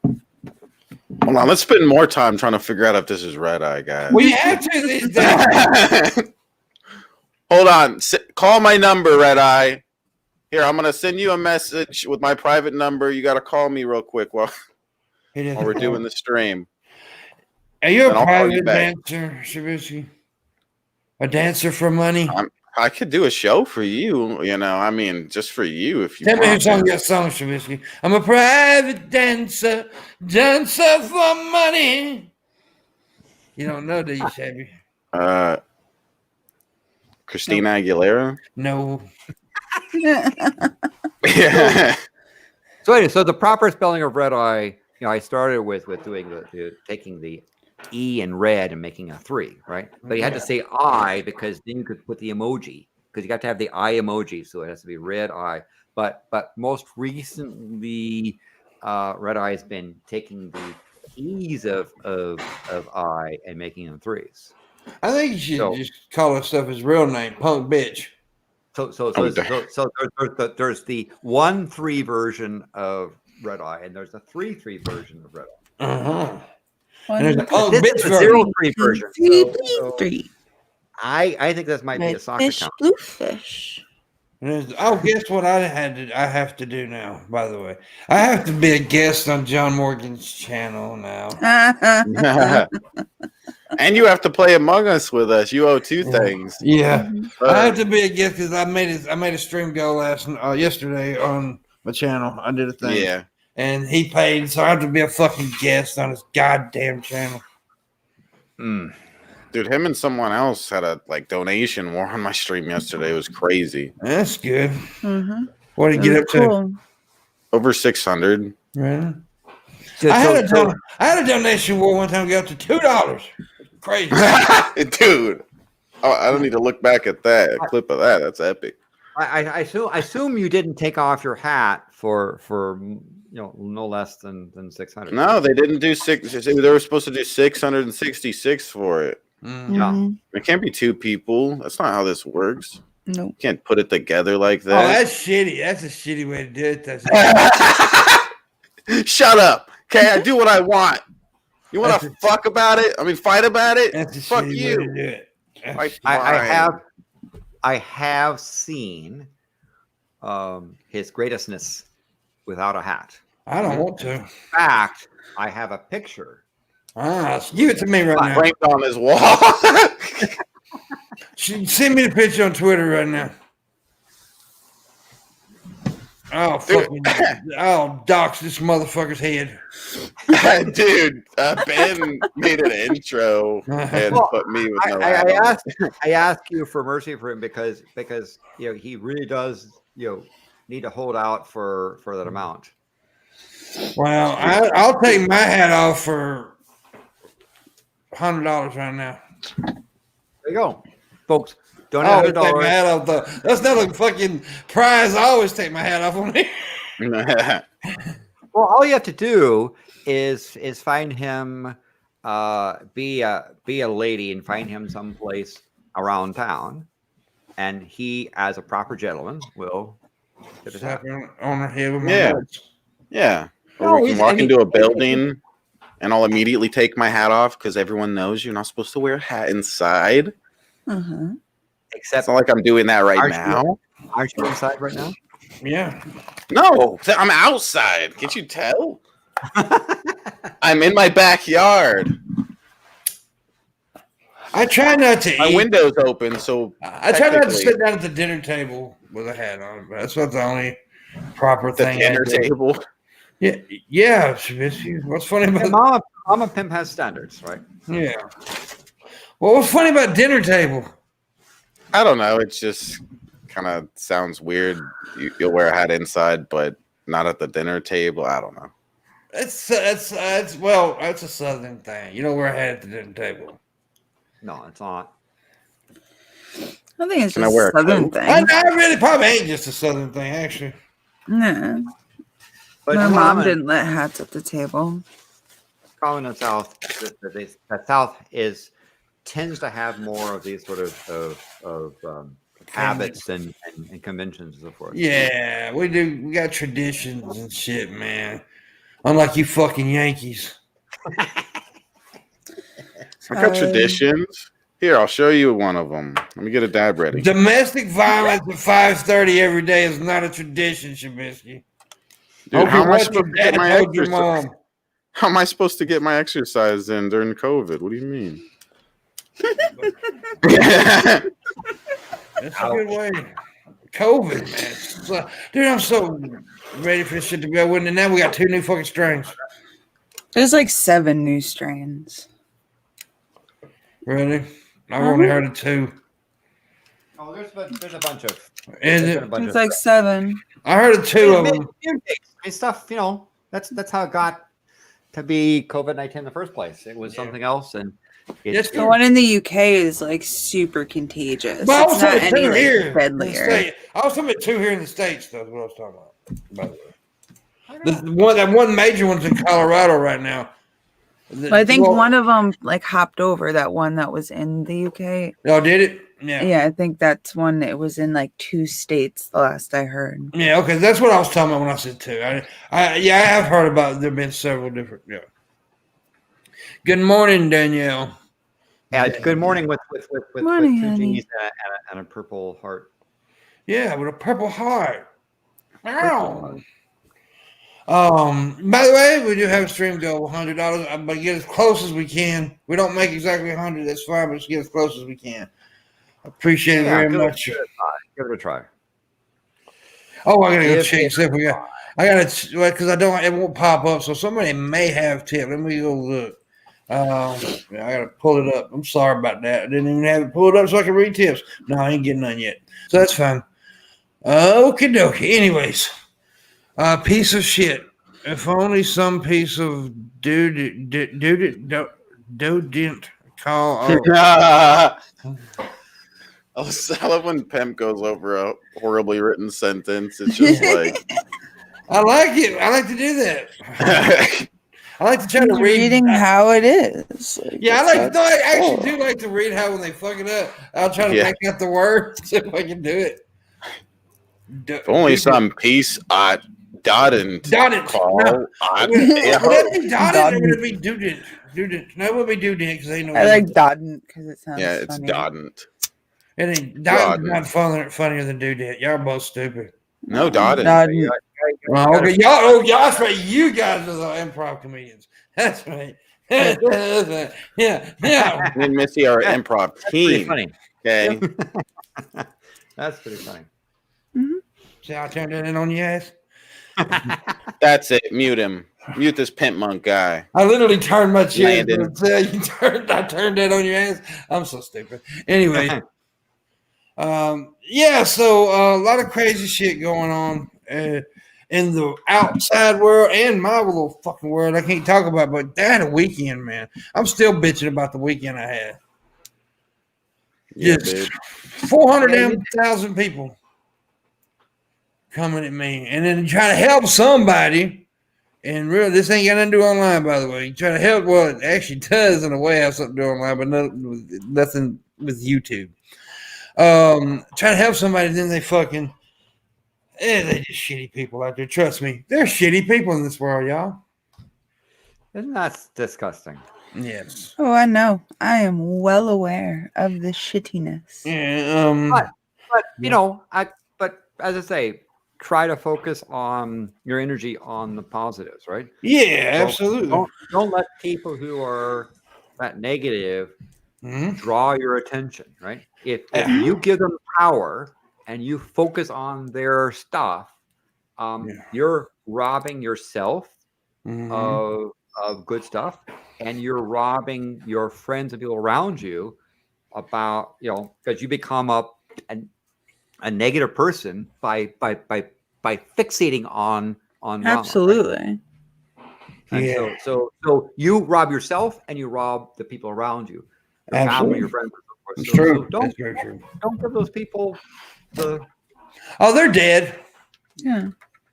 Hold on, let's spend more time trying to figure out if this is Red Eye, guys. We have to these days. Hold on. Call my number, Red Eye. Here, I'm going to send you a message with my private number. You got to call me real quick while we're doing the stream. Are you a private dancer, Shabisky? A dancer for money? I could do a show for you, I mean, just for you if you Tell want. me who sung that song, Shabisky. I'm a private dancer for money. You don't know, do you, Shabby? Christina Aguilera? No. Yeah. So the proper spelling of Red Eye, I started with doing taking the E in red and making a 3, right? But you had to say I because then you could put the emoji because you got to have the I emoji, so it has to be Red Eye. But most recently, Red Eye has been taking the E's of I and making them 3s. I think you should just call herself his real name, Punk Bitch. So there's the 1-3 version of Red Eye, and there's a 3-3 version of Red Eye. Uh-huh. And there's a Punk This Bitch is a 0-3 version. Three. I think this might be a soccer Fish, account. bluefish. Guess what I have to do now, by the way. I have to be a guest on John Morgan's channel now. And you have to play Among Us with us. You owe 2 things. Yeah. I have to be a guest because I made a stream go yesterday on my channel. I did a thing. Yeah. And he paid, so I have to be a fucking guest on his goddamn channel. Dude, him and someone else had a donation war on my stream yesterday. It was crazy. That's good. Mm-hmm. What did you get up to? Over 600. Right. I had a donation war one time go up to $2. Crazy. Dude. Oh, I don't need to look back at that. A clip of that. That's epic. I assume you didn't take off your hat for no less than 600. No, they didn't do 6. They were supposed to do 666 for it. Mm-hmm. It can't be 2 people. That's not how this works. Nope. You can't put it together like Oh, that. that's shitty. That's a shitty way to do it. Shut up. Okay, I do what I want. You want to fight about it? Fuck you. Way to do it. I have seen his greatestness without a hat. I don't want to. In fact, I have a picture. Give it to me right now. Framed on his wall. Send me the picture on Twitter right now. Oh, fucking! I'll dox this motherfucker's head. Dude, Ben made an intro and put me with no hat on. I asked you for mercy for him because he really does need to hold out for that amount. Well, I'll take my hat off for $100 right now. There you go, folks. Don't take my hat off though. That's not a fucking prize. I always take my hat off on here. Well, all you have to do is find him, be a lady, and find him someplace around town, and he, as a proper gentleman, will get his hat on her head with my head. Yeah. Or we can walk into a building, and I'll immediately take my hat off because everyone knows you're not supposed to wear a hat inside. Mm-hmm. Except it's not like I'm doing that right now. Aren't you inside right now? Yeah. No, I'm outside. Can't you tell? I'm in my backyard. I try not to My eat. window's open, so I try not to sit down at the dinner table with a hat on. But that's what the only proper the thing. dinner table. Yeah. What's funny about Mama Pimp has standards, right? Yeah. Well, what's funny about dinner table? I don't know. It just kind of sounds weird. You'll wear a hat inside, but not at the dinner table. I don't know. That's a Southern thing. You don't wear a hat at the dinner table. No, it's not. I think it's Can I just wear a a Southern coat? thing. I really probably ain't just a Southern thing, actually. No. But My mom didn't let hats at the table. Common in the South, the South tends to have more of these sort of habits and conventions and so forth. Yeah, we do. We got traditions and shit, man. Unlike you fucking Yankees. I got traditions. Here, I'll show you one of them. Let me get a dab ready. Domestic violence at 5:30 every day is not a tradition, Shabisky. Dude, how am I supposed to get my your mom? exercise? How am I supposed to get my exercise in during COVID? What do you mean? That's a good way. COVID, man. So, dude, I'm so ready for this shit to be over. And now we got 2 new fucking strains. There's like 7 new strains. Really? I've only heard of 2. Oh, there's a bunch of. Is it? It's like 7. I heard of 2 of them. And stuff, that's how it got to be COVID-19 in the first place. It was something else, and The one in the UK is like super contagious. But I was It's not talking any about 2 here. like deadlier. I was talking about 2 here in the States, though, is what I was talking about, by the way. That one major one's in Colorado right now. But I think one of them like hopped over that one that was in the UK. Oh, did it? Yeah. Yeah, I think that's one. It was in like 2 states the last I heard. Yeah, okay. That's what I was talking about when I said 2. I have heard about there been several different. Yeah. Good morning, Danielle. Yeah, good morning with Morning, 2 honey. G's and a purple heart. Yeah, with a purple heart. Ow. By the way, we do have a stream goal $100, but get as close as we can. We don't make exactly 100. That's fine, but just get as close as we can. Appreciate it very much. Give it a try. Oh, I gotta go check. See if we got. I gotta because I don't. It won't pop up. So somebody may have tip. Let me go look. I gotta pull it up. I'm sorry about that. I didn't even have it pulled up so I can read tips. No, I ain't getting none yet. So that's fine. Okie dokie. Anyways, piece of shit. If only some piece of dude didn't call. I love when Pimp goes over a horribly written sentence. It's just like I like it. I like to do that. I like to try to read reading how it is. Like, yeah, I actually do like to read how when they fuck it up. I'll try to make out the words see if I can do it. If only some piece didn't call. No. Would it be dotted or would it be dudent? Dudent. No, it would be dudent because they know. I like dodden because it sounds Yeah, it's funny. dodn't. It ain't dodden's not funnier than dudent. Y'all are both stupid. No, dodden. Well, okay, y'all. That's right. You guys are the improv comedians. That's right. Yeah. Me and Missy are an improv team. Funny. Okay. That's pretty funny. Mm-hmm. See how I turned it in on your ass? That's it. Mute him. Mute this Pimpmunk guy. I literally turned my chin. Landon. I turned that on your ass. I'm so stupid. Anyway. Yeah, so a lot of crazy shit going on in the outside world and my little fucking world. I can't talk about, but I had a weekend, man. I'm still bitching about the weekend I had. Yeah, Just dude. 400,000 people coming at me, and then trying to help somebody. And really, this ain't got nothing to do online, by the way. You try to help, well, it actually does in a way have something to do online, but nothing with YouTube. Trying to help somebody, then they fucking, they're just shitty people out there. Trust me, they're shitty people in this world, y'all. Isn't that disgusting? Yes. Oh, I know. I am well aware of the shittiness. Yeah. But but as I say, try to focus on your energy on the positives, right? Yeah, absolutely. Don't let people who are that negative draw your attention, right? If you give them power and you focus on their stuff, you're robbing yourself of good stuff, and you're robbing your friends and people around you about, because you become a negative person by fixating on Absolutely. Drama, right? And so you rob yourself and you rob the people around you, your family, your friends, and so forth. It's true. So That's very true. Don't give those people the. Oh, they're dead. Yeah.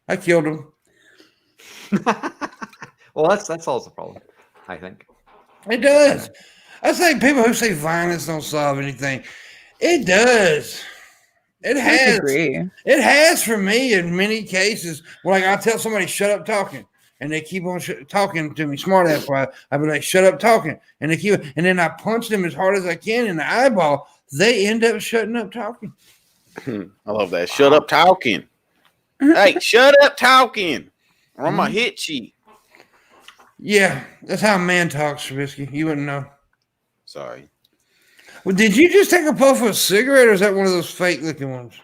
I killed them. Well, that solves the problem, I think. It does. I think people who say violence don't solve anything. It does. It has. It has for me in many cases. Like I tell somebody, "Shut up talking," and they keep on talking to me, smart ass. I be like, "Shut up talking," and they keep, and then I punch them as hard as I can in the eyeball. They end up shutting up talking. I love that. Shut up talking. Hey, shut up talking, or I'm gonna hit you. Yeah, that's how a man talks, Shabisky. You wouldn't know. Sorry. Well, did you just take a puff of a cigarette, or is that one of those fake looking ones?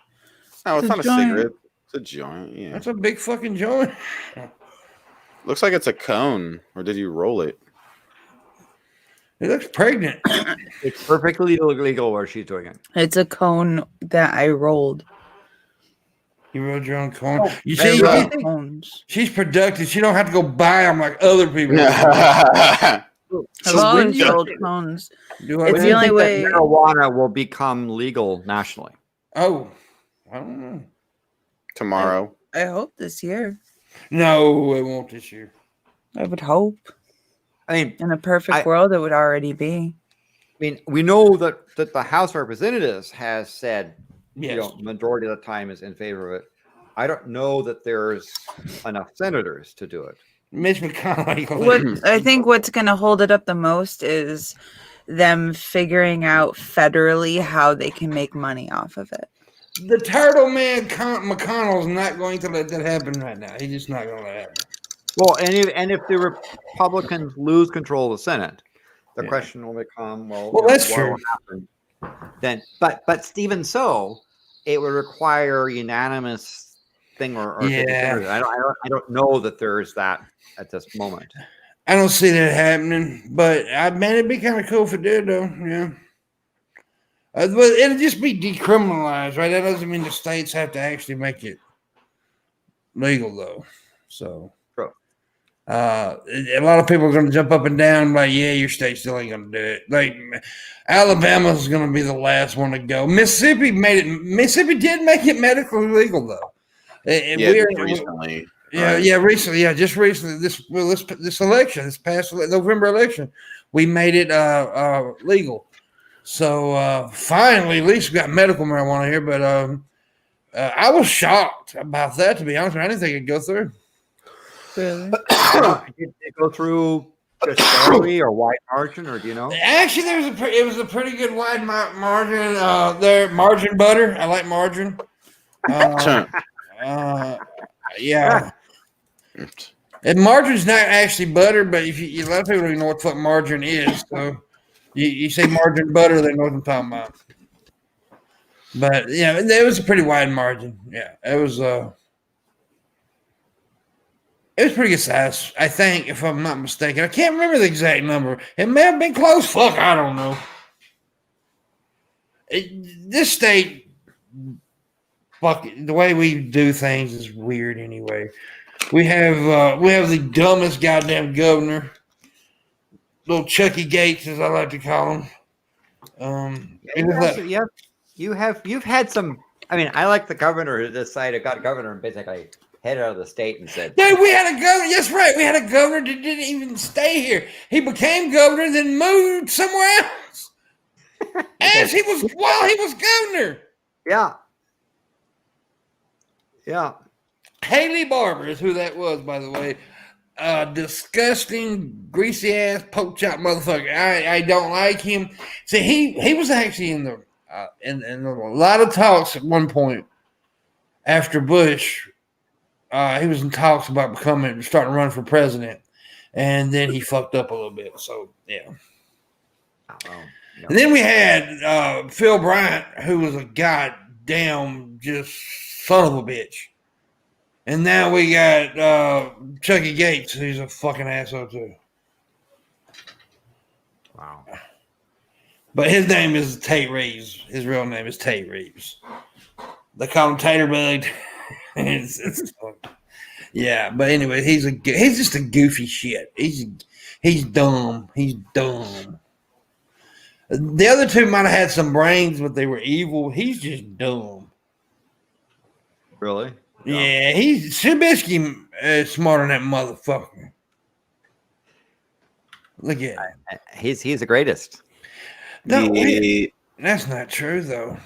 No, it's not a cigarette. It's a joint. Yeah, that's a big fucking joint. Looks like it's a cone, or did you roll it? It looks pregnant. It's perfectly legal where she's doing it. It's a cone that I rolled. You rolled your own cone. Oh, you see, she's productive. She don't have to go buy them like other people. I've always rolled cones. It's the only way marijuana will become legal nationally. Oh, I don't know. Tomorrow. I hope this year. No, it won't this year. I would hope. I mean, in a perfect world, it would already be. I mean, we know that the House of Representatives has said, yes, majority of the time is in favor of it. I don't know that there's enough senators to do it. Mitch McConnell. I think what's going to hold it up the most is them figuring out federally how they can make money off of it. The turtle man McConnell's not going to let that happen right now. He's just not going to let it happen. Well, and if the Republicans lose control of the Senate, the question will become, that's true. Then, but even so, it would require unanimous thing or I don't know that there's that at this moment. I don't see that happening, but it'd be kind of cool if it did, though. Yeah. But it'll just be decriminalized, right? That doesn't mean the states have to actually make it legal, though. So, a lot of people are going to jump up and down, like, yeah, your state still ain't going to do it. Like, Alabama's going to be the last one to go. Mississippi did make it medically legal, though. Recently. Recently. Yeah, just recently. This election, this past November election, we made it legal. So finally, at least we got medical marijuana here. But I was shocked about that, to be honest. I didn't think it'd go through. Really? Did it go through just barely or wide margin, or do you know? Actually, it was a pretty good wide margin. There, margin butter. I like margin. Yeah. And margarine not actually butter, but if a lot of people don't even know what margarine is. So you say margarine butter, they know what I'm talking about. But yeah, it was a pretty wide margin. Yeah, it was pretty good size, I think, if I'm not mistaken. I can't remember the exact number. It may have been close. Fuck, I don't know. This state, fuck, the way we do things is weird anyway. We have the dumbest goddamn governor, little Chucky Gates, as I like to call him. You've had some. I mean, I like the governor who decided got governor and basically headed out of the state and said, "Dude, we had a governor. That's right. We had a governor that didn't even stay here. He became governor, then moved somewhere else, while he was governor." Yeah. Yeah. Haley Barber is who that was, by the way. Disgusting, greasy ass poke chop motherfucker. I don't like him. See, he was actually in a lot of talks at one point after Bush. He was in talks about starting to run for president, and then he fucked up a little bit. So yeah. And then we had Phil Bryant, who was a goddamn just son of a bitch. And now we got Chucky Gates, who's a fucking asshole too. Wow. But his name is Tate Reeves. His real name is Tate Reeves. They call him Tater Bug. Yeah, but anyway, he's just a goofy shit. He's dumb. He's dumb. The other two might have had some brains, but they were evil. He's just dumb. Really? Yeah, Shabisky is smarter than that motherfucker. Look at him. He's the greatest. No, that's not true though.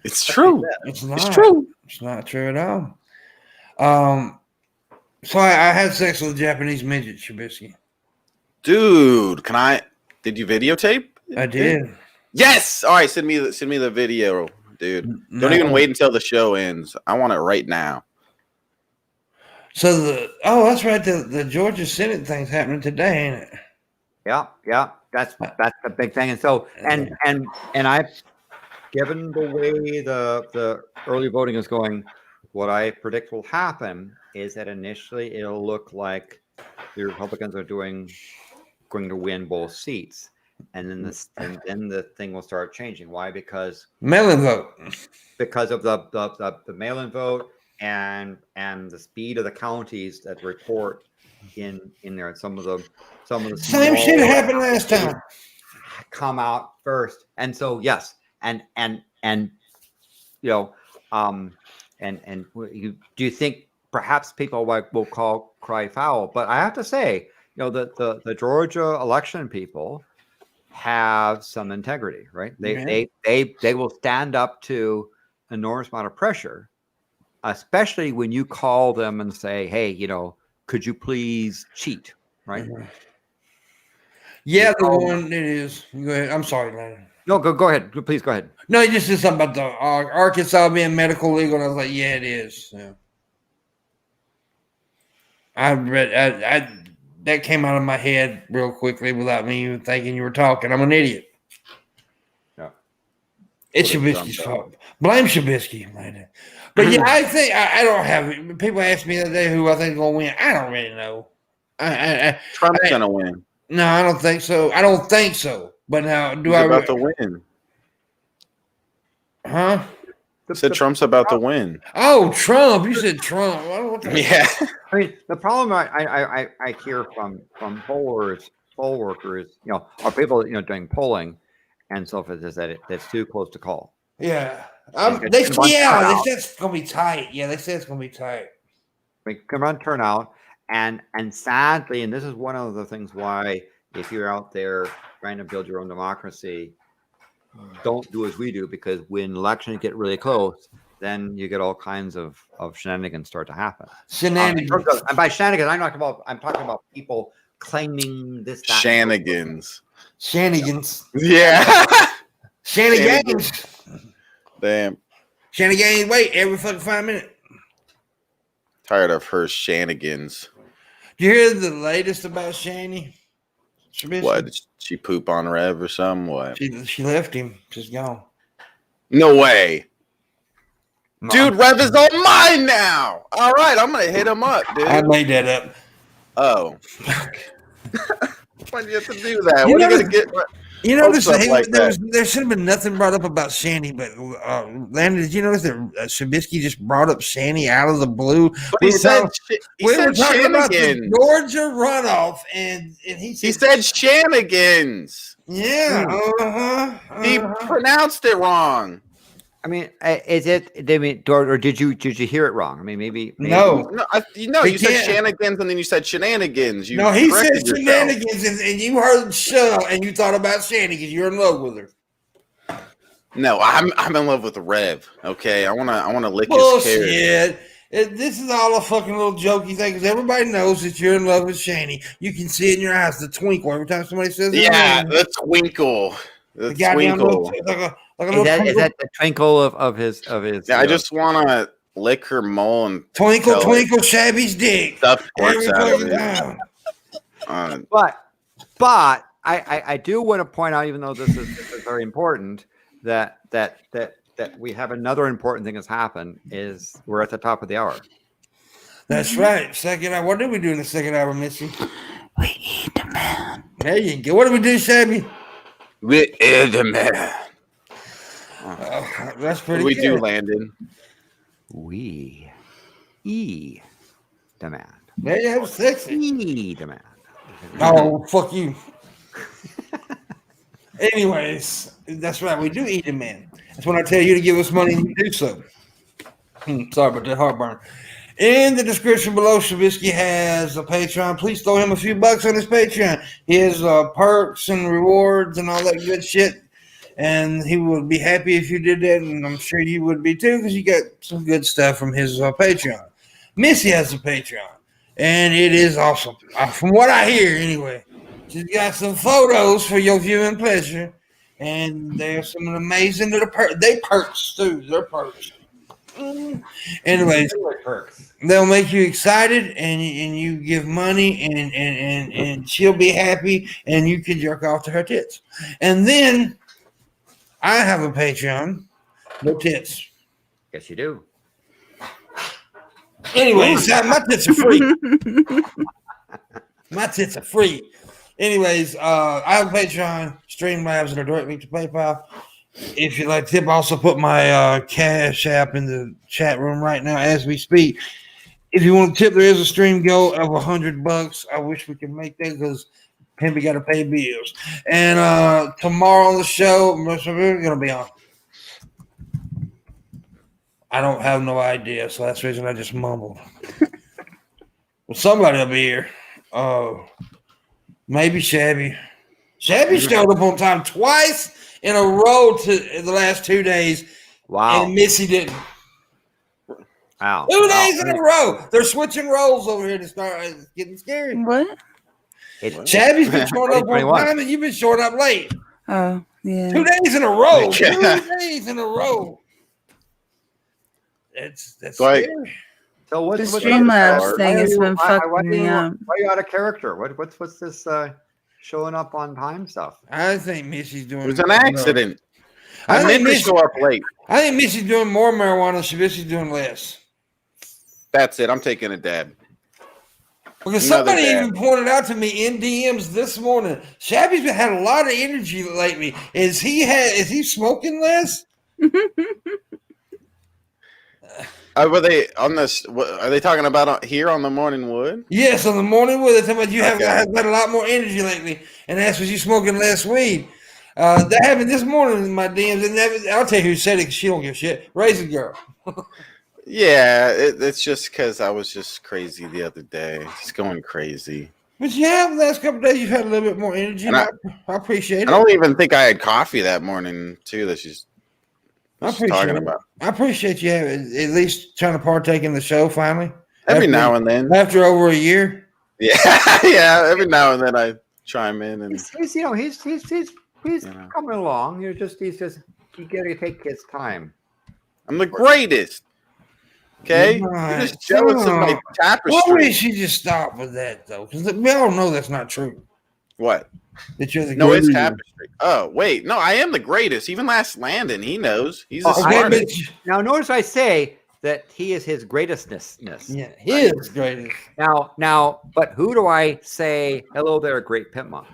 It's true. It's not. It's true. It's not true at all. So I had sex with a Japanese midget, Shabisky. Dude, did you videotape? I did. Yes. All right, send me the video, dude. Don't even wait until the show ends. I want it right now. So that's right. The Georgia Senate thing's happening today, ain't it? Yeah. That's the big thing. And so and I've given the way the early voting is going, what I predict will happen is that initially it'll look like the Republicans are going to win both seats, and then the thing will start changing. Why? Because mail-in vote. Because of the mail-in vote and the speed of the counties that report in there, and some of the same shit happened last time. Come out first, and so yes, and you know, and do you think perhaps people will cry foul? But I have to say, you know, the Georgia election people have some integrity, right? They will stand up to an enormous amount of pressure, especially when you call them and say, hey, you know, could you please cheat, right? Mm-hmm. Yeah, the one it is. Go ahead. I'm sorry, man. No, go ahead. Please go ahead. No, he just said something about the Arkansas being medical legal, and I was like, yeah, it is. Yeah. I read that came out of my head real quickly without me even thinking you were talking. I'm an idiot. Yeah. It's Shabisky's fault. Blame Shabisky, man. But yeah, I think I don't have it. People asked me the other day who I think is going to win. I don't really know. Trump's going to win. No, I don't think so. I don't think so. But now, He's about to win. Huh? Said Trump's about to win. Oh, Trump! You said Trump. Yeah. I mean, the problem I hear from poll workers, you know, are people, you know, doing polling and so forth, is that it's too close to call. Yeah. They said it's gonna be tight. Yeah, they said it's gonna be tight. We can run turnout, and sadly, and this is one of the things why, if you're out there trying to build your own democracy, don't do as we do, because when elections get really close, then you get all kinds of shenanigans start to happen. Shenanigans. And by shenanigans, I'm talking about people claiming this. That, Shenanigans. Yeah. Shenanigans. Damn. Shenanigans. Wait, every fucking 5 minutes. Tired of her shenanigans. Do you hear the latest about Shani? What? Did she poop on Rev or something? What? She left him. She's gone. No way. Dude, Rev is all mine now. All right, I'm going to hit him up, dude. I made that up. Oh. Why do you have to do that? What are you going to get? You notice there should have been nothing brought up about Shani, but Landon, did you notice that Shabisky just brought up Shani out of the blue? But he said talking about the Georgia runoff, and he said shenanigans. Yeah, He pronounced it wrong. I mean, is it? I mean, or did you hear it wrong? I mean, maybe. No. You said shenanigans and then you said shenanigans. He said shenanigans, and you heard "shuh" and you thought about Shani because you're in love with her. No, I'm in love with Rev. Okay, I wanna lick his carrot. This is all a fucking little jokey thing because everybody knows that you're in love with Shani. You can see it in your eyes, the twinkle every time somebody says it. Yeah, the twinkle. The twinkle. Is that the twinkle of his? Yeah, I just want to lick her mole and twinkle Shabby's dick. Stuff squirts out of it. But I do want to point out, even though this is very important, that we have another important thing that's happened is we're at the top of the hour. That's right. Second hour. What did we do in the second hour, Missy? We eat the man. There you go. What did we do, Shabby? We eat the man. That's pretty What do we good. do, Landon? We eat the man. Yeah, yeah, it was sexy. Eat the man. Oh, fuck you. Anyways, that's right. We do eat a man. That's when I tell you to give us money and you do so. Sorry about that heartburn. In the description below, Shabisky has a Patreon. Please throw him a few bucks on his Patreon. He has perks and rewards and all that good shit. And he would be happy if you did that. And I'm sure you would be too, because you got some good stuff from his Patreon. Missy has a Patreon. And it is awesome. From what I hear, anyway. She's got some photos for your viewing pleasure. And there's some amazing little perks. They perks, too. They're perks. Anyways, they'll make you excited, and you give money, and she'll be happy, and you can jerk off to her tits. And then I have a Patreon. No tits. Yes, you do. Anyways, my tits are free. My tits are free. Anyways, I have a Patreon, Streamlabs, and a direct link to PayPal. If you'd like to tip, I also put my Cash App in the chat room right now as we speak. If you want to tip, there is a stream goal of $100. I wish we could make that because Pimpy got to pay bills. And tomorrow on the show, we're going to be on. I don't have no idea, so that's the reason I just mumbled. Well, somebody will be here. Maybe Shabby. Shabby showed up on time twice in a row in the last 2 days. Wow. And Missy didn't. Wow. 2 days in a row. They're switching roles over here to start getting scary. What? Shabby's been showing up on time and you've been showing up late. Oh, yeah. 2 days in a row. 2 days in a row. That's Like, scary. So what's The Streamlabs thing has been why fucking me up. Why are you out of character? What's this showing up on time stuff? I think Missy's doing it was an accident. I I think meant to show up late. I think Missy's doing more marijuana than Shabisky's doing less. That's it. I'm taking a dab. Because Another somebody dab. even pointed out to me in DMs this morning, Shabby's been had a lot of energy lately. Is he smoking less? Were they on this? Are they talking about here on the Morning Wood? Yes, on the morning wood. They're talking about you have Okay. got a lot more energy lately, and that's what you smoking less weed. That happened this morning in my DMs, and I'll tell you who said it because she don't give a shit. Raisin Girl. Yeah, it's just because I was just crazy the other day, just going crazy. But yeah, the last couple of days you've had a little bit more energy. And I appreciate it. I don't even think I had coffee that morning too. That she's talking about. I appreciate you having, at least trying to partake in the show finally. Every now and then. After over a year. Yeah, yeah. Every now and then I chime in and He's coming along. You gotta take his time. I'm the greatest. Okay, you're just jealous of my tapestry. Why would she just stop with that though? Because we all know that's not true. What? That you're the No, it's greatest. tapestry. Oh, wait. No, I am the greatest. Even last Landon, he knows. He's a Okay, smart. Now, notice I say that he is his greatestness. Yeah, his greatest. Now, but who do I say hello there, great Pimpmunk?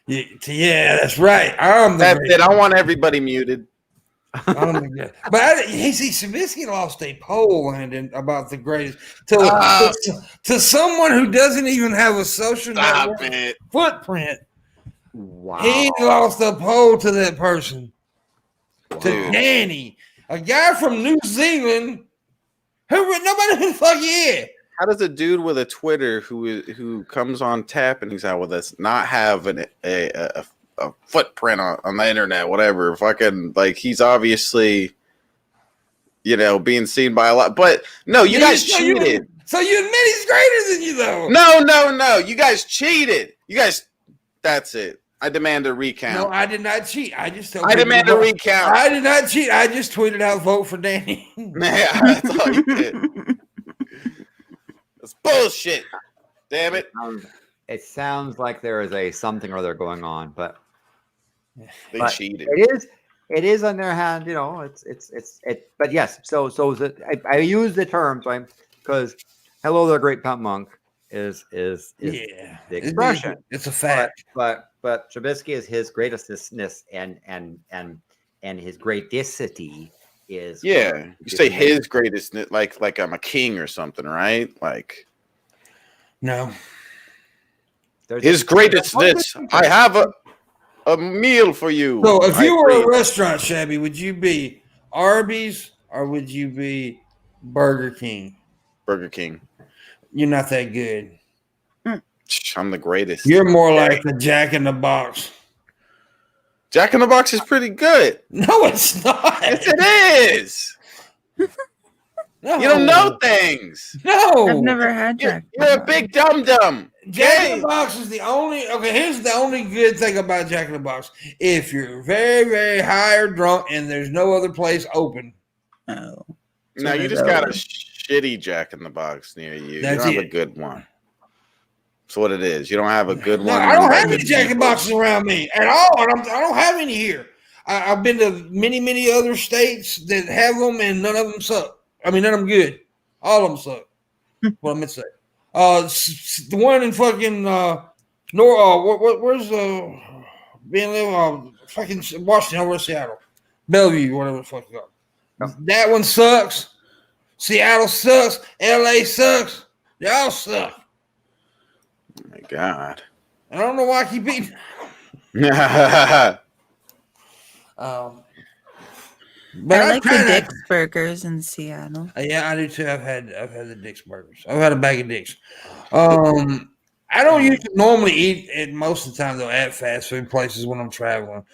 Yeah, that's right. I'm the That's greatest. it. I want everybody muted. I'm the greatest. But you see, Shabisky lost a poll, Landon, about the greatest to someone who doesn't even have a social Stop network it. footprint. Wow. He lost a poll to that person. To Dude. Danny, a guy from New Zealand nobody who the fuck he is. How does a dude with a Twitter who comes on tap and he's out with us not have a footprint on the internet, whatever? Fucking like he's obviously, being seen by a lot. But no, you guys cheated. So you admit he's greater than you, though? No. You guys cheated. You guys. That's it. I demand a recount. No, I did not cheat. I just told I demand a recount. I did not cheat. I just tweeted out vote for Danny. Yeah, that's all you did. That's bullshit. Damn it. It sounds like there is a something or other going on, but They but cheated. it is on their hand, you know. It. But yes, so I use the terms right because "Hello there, great Pimpmunk" is Yeah, the expression. it's a fact. But Shabisky is his greatestness and his greatissity is Yeah, you say his greatest, like I'm a king or something, right? Like No, his greatestness. I have a meal for you. so if you were a restaurant, Shabby, would you be Arby's or would you be Burger King? Burger King. You're not that good. I'm the greatest. You're more like the Jack in the Box. Jack in the Box is pretty good. No, it's not. Yes, it is. No. You don't know things. No, I've never had Jack. You're a big dum dum. Jack in the Box is the only. Okay, here's the only good thing about Jack in the Box. If you're very, very high or drunk and there's no other place open. Oh. No, you just got a shitty Jack in the Box near you. That's you don't have it. a good one. That's what it is. You don't have a good No, one. I don't have any Jack in the Boxes around me at all. I don't have any here. I've been to many, many other states that have them, and none of them suck. I mean, none of them good. All of them suck. What I meant to say. The one in fucking where's fucking Washington over Seattle, Bellevue, whatever the fuck it's called. That one sucks. Seattle sucks. LA sucks. They all suck. Oh my God. I don't know why I keep eating. But I like the Dick's Burgers in Seattle. Yeah, I do too. I've had the Dick's Burgers. I've had a bag of Dick's. I don't usually normally eat it most of the time though at fast food places when I'm traveling.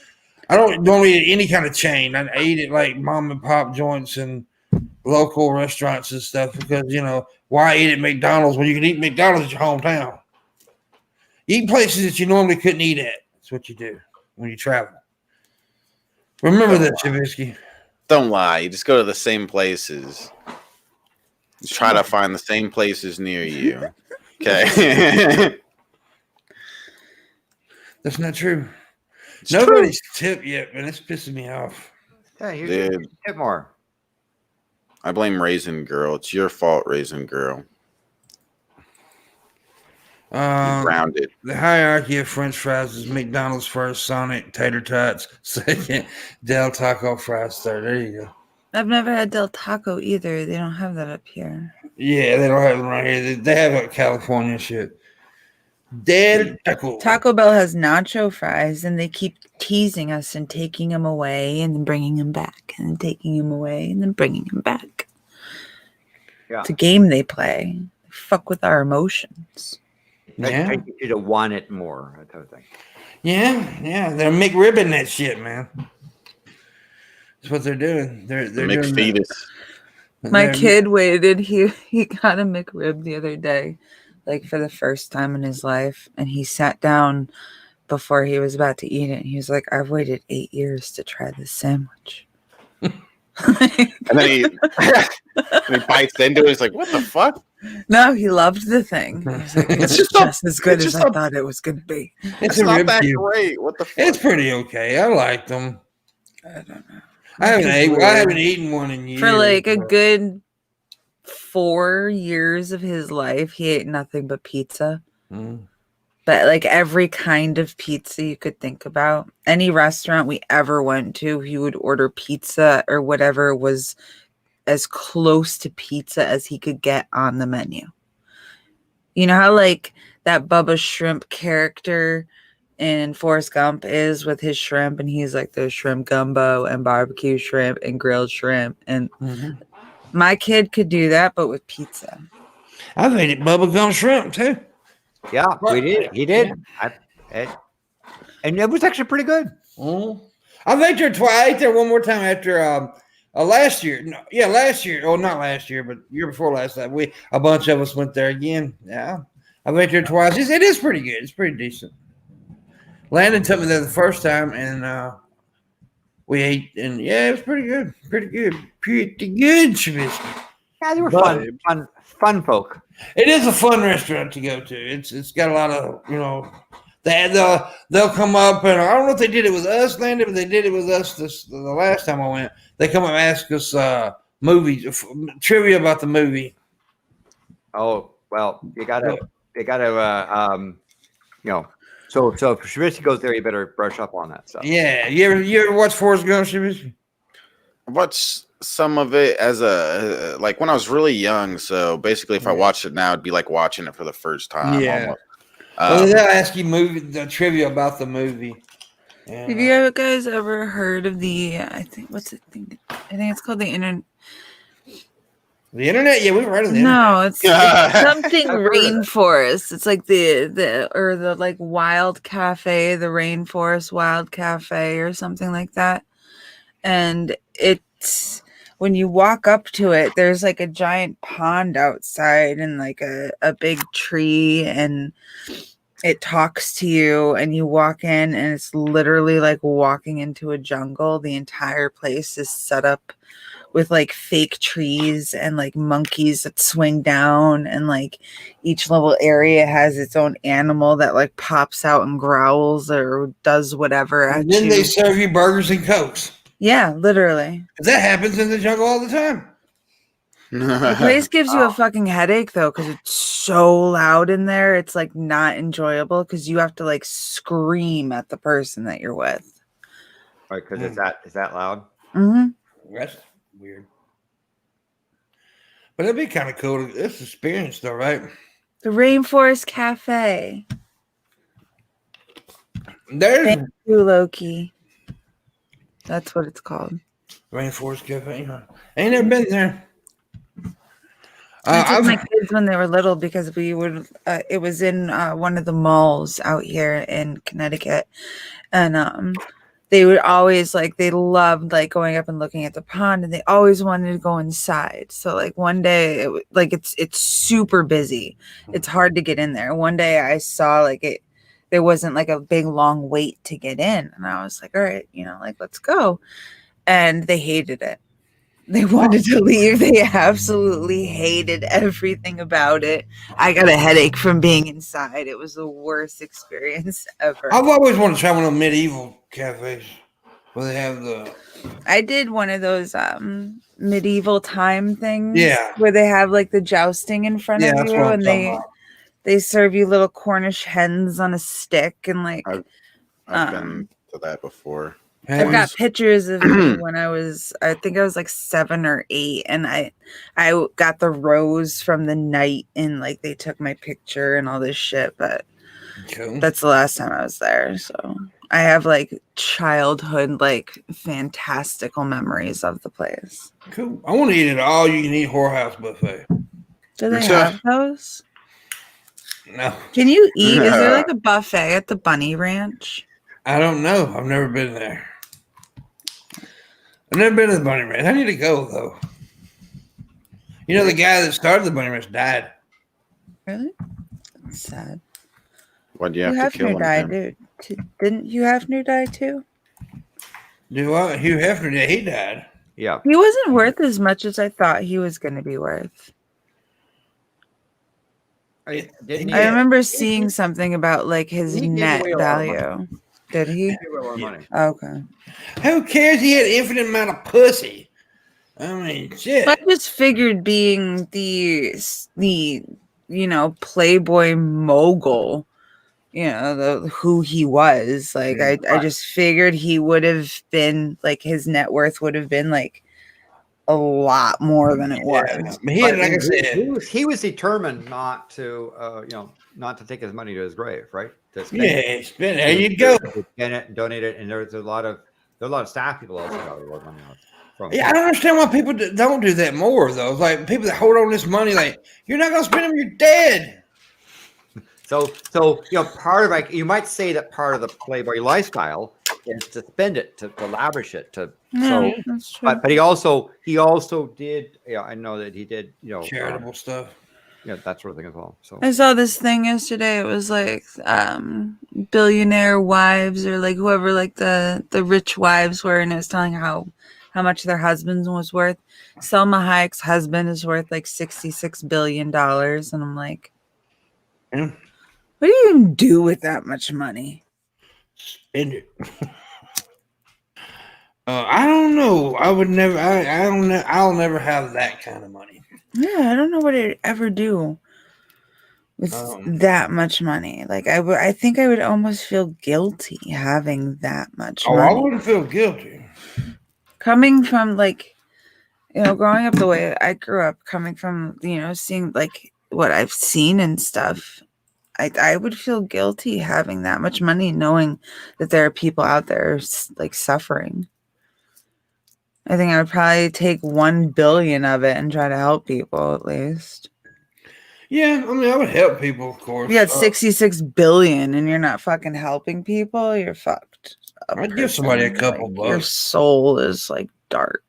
I don't normally eat any kind of chain. I eat it like mom and pop joints and local restaurants and stuff because why eat at McDonald's when you can eat McDonald's at your hometown? Eat places that you normally couldn't eat at. That's what you do when you travel. Remember that, Shabisky. Don't lie. You just go to the same places. You try to find the same places near you. Okay. That's not true. It's Nobody's tipped yet, man. It's pissing me off. Yeah, you Dude. tip more. I blame Raisin Girl. It's your fault, Raisin Girl. Grounded. The hierarchy of French fries is McDonald's first, Sonic, Tater Tots second, Del Taco fries third. There you go. I've never had Del Taco either. They don't have that up here. Yeah, they don't have them right here. They have like California shit. Del Taco. Taco Bell has nacho fries, and they keep teasing us and taking them away and then bringing them back and then taking them away and then bringing them back. Yeah. It's a game they play. They fuck with our emotions. Yeah. I get you to want it more, that type of thing. Yeah. They're McRibbing that shit, man. That's what they're doing. They're doing McFetus. My kid waited. He got a McRib the other day, like for the first time in his life, and he sat down before he was about to eat it. And he was like, "I've waited 8 years to try this sandwich." And then he bites into it. He's like, "What the fuck?" No, he loved the thing. He was like, it's just as good as I thought it was going to be. It's not that great. What the fuck? It's pretty okay. I liked them. I don't know. I haven't eaten one in years. For like a good 4 years of his life, he ate nothing but pizza. But like every kind of pizza you could think about. Any restaurant we ever went to, he would order pizza or whatever was as close to pizza as he could get on the menu. You know how like that Bubba Shrimp character in Forrest Gump is with his shrimp, and he's like there's shrimp gumbo and barbecue shrimp and grilled shrimp, and my kid could do that but with pizza. I've ate bubblegum shrimp too. Yeah, we did. He did. And it was actually pretty good. I've ate there twice. I ate there one more time after last year. Last year. Oh, not last year, but year before last. A bunch of us went there again. Yeah, I've ate there twice. It is pretty good. It's pretty decent. Landon took me there the first time, and we ate, and yeah, it was pretty good. Pretty good. Shabisky. Yeah, they were But- fun folk. It is a fun restaurant to go to. It's got a lot of, they'll come up, and I don't know if they did it with us, Landon, but they did it with us the last time I went. They come up and ask us trivia about the movie. Oh well, you gotta So if Shabisky goes there, you better brush up on that stuff. Yeah, you ever watch Forrest Gump, Shabisky? I watched some of it as like when I was really young. So basically, if I watched it now, it'd be like watching it for the first time. Yeah. Almost. They'll ask you the trivia about the movie. And, Have you guys ever heard of the? I think it's called the internet. the internet? Yeah, we've heard of the No, it's something I've heard of it. rainforest. It's like the like wild cafe, the rainforest wild cafe or something like that. And it's when you walk up to it, there's like a giant pond outside and like a big tree, and it talks to you, and you walk in, and it's literally like walking into a jungle. The entire place is set up with like fake trees and like monkeys that swing down, and like each level area has its own animal that like pops out and growls or does whatever at And then you. they serve you burgers and Cokes. Yeah, literally. That happens in the jungle all the time. The place gives you a fucking headache though, because it's so loud in there. It's like not enjoyable because you have to like scream at the person that you're with. Right, because is that loud? Mm-hmm. That's weird. But it'd be kind of cool. It's experience though, right? The Rainforest Cafe. There's Thank you, Loki. That's what it's called. Rainforest Cafe. Huh? I ain't never been there. I took my kids when they were little because we would. It was in one of the malls out here in Connecticut, and they would always they loved going up and looking at the pond, and they always wanted to go inside. So one day, it's super busy. It's hard to get in there. One day I saw there wasn't a big long wait to get in, and I was like, all right, let's go. And they hated it. They wanted to leave. They absolutely hated everything about it. I got a headache from being inside. It was the worst experience ever. I've always wanted to try one of the medieval cafes where they have the. I did one of those medieval time things. Yeah. Where they have the jousting in front of you, and they serve you little Cornish hens on a stick, and I've been to that before. I've got pictures of me when I think I was 7 or 8, and I got the rose from the night, and they took my picture and all this shit, but cool. That's the last time I was there. So I have childhood fantastical memories of the place. Cool. I want to eat it all you can eat whorehouse buffet. Do they have those? No. Can you eat? Is there a buffet at the Bunny Ranch? I don't know. I've never been there. I've never been to the Bunny Ranch. I need to go though. The guy that started the Bunny Ranch died. Really? That's sad. Why do you have to kill him? Died, dude. Didn't Hugh Hefner die too? Do what? Hugh Hefner did. He died. Yeah. He wasn't worth as much as I thought he was going to be worth. I remember seeing something about his net value. Did he? Okay. Who cares? He had an infinite amount of pussy. I mean, shit. I just figured being the Playboy mogul, who he was. I just figured he would have been his net worth would have been a lot more than it was. He was determined not to not to take his money to his grave, right? Spend it. There you go. Spend it and donate it, and there's a lot of staff people also got a lot of money from. Yeah, I don't understand why people don't do that more though. People that hold on this money, you're not gonna spend them, you're dead. So part of you might say that part of the Playboy lifestyle is to spend it, to lavish it, that's true. but he also did. Yeah, I know that he did. Charitable stuff. Yeah, that sort of thing as well. So I saw this thing yesterday. It was billionaire wives or whoever the rich wives were, and it was telling how how much their husband was worth. Selma Hayek's husband is worth like $66 billion. And I'm like, Yeah. what do you even do with that much money? Spend it. I don't know. I would never. I don't know. I'll never have that kind of money. Yeah, I don't know what I'd ever do with that much money. Like I think I would almost feel guilty having that much money. I wouldn't feel guilty. Coming from like, growing up the way I grew up, coming from, seeing like what I've seen and stuff, I would feel guilty having that much money, knowing that there are people out there like suffering. I think I would probably take 1 billion of it and try to help people at least. Yeah, I mean, I would help people, of course. You got 66 billion and you're not fucking helping people, you're fucked. I'd give somebody a couple bucks. Your soul is like dark.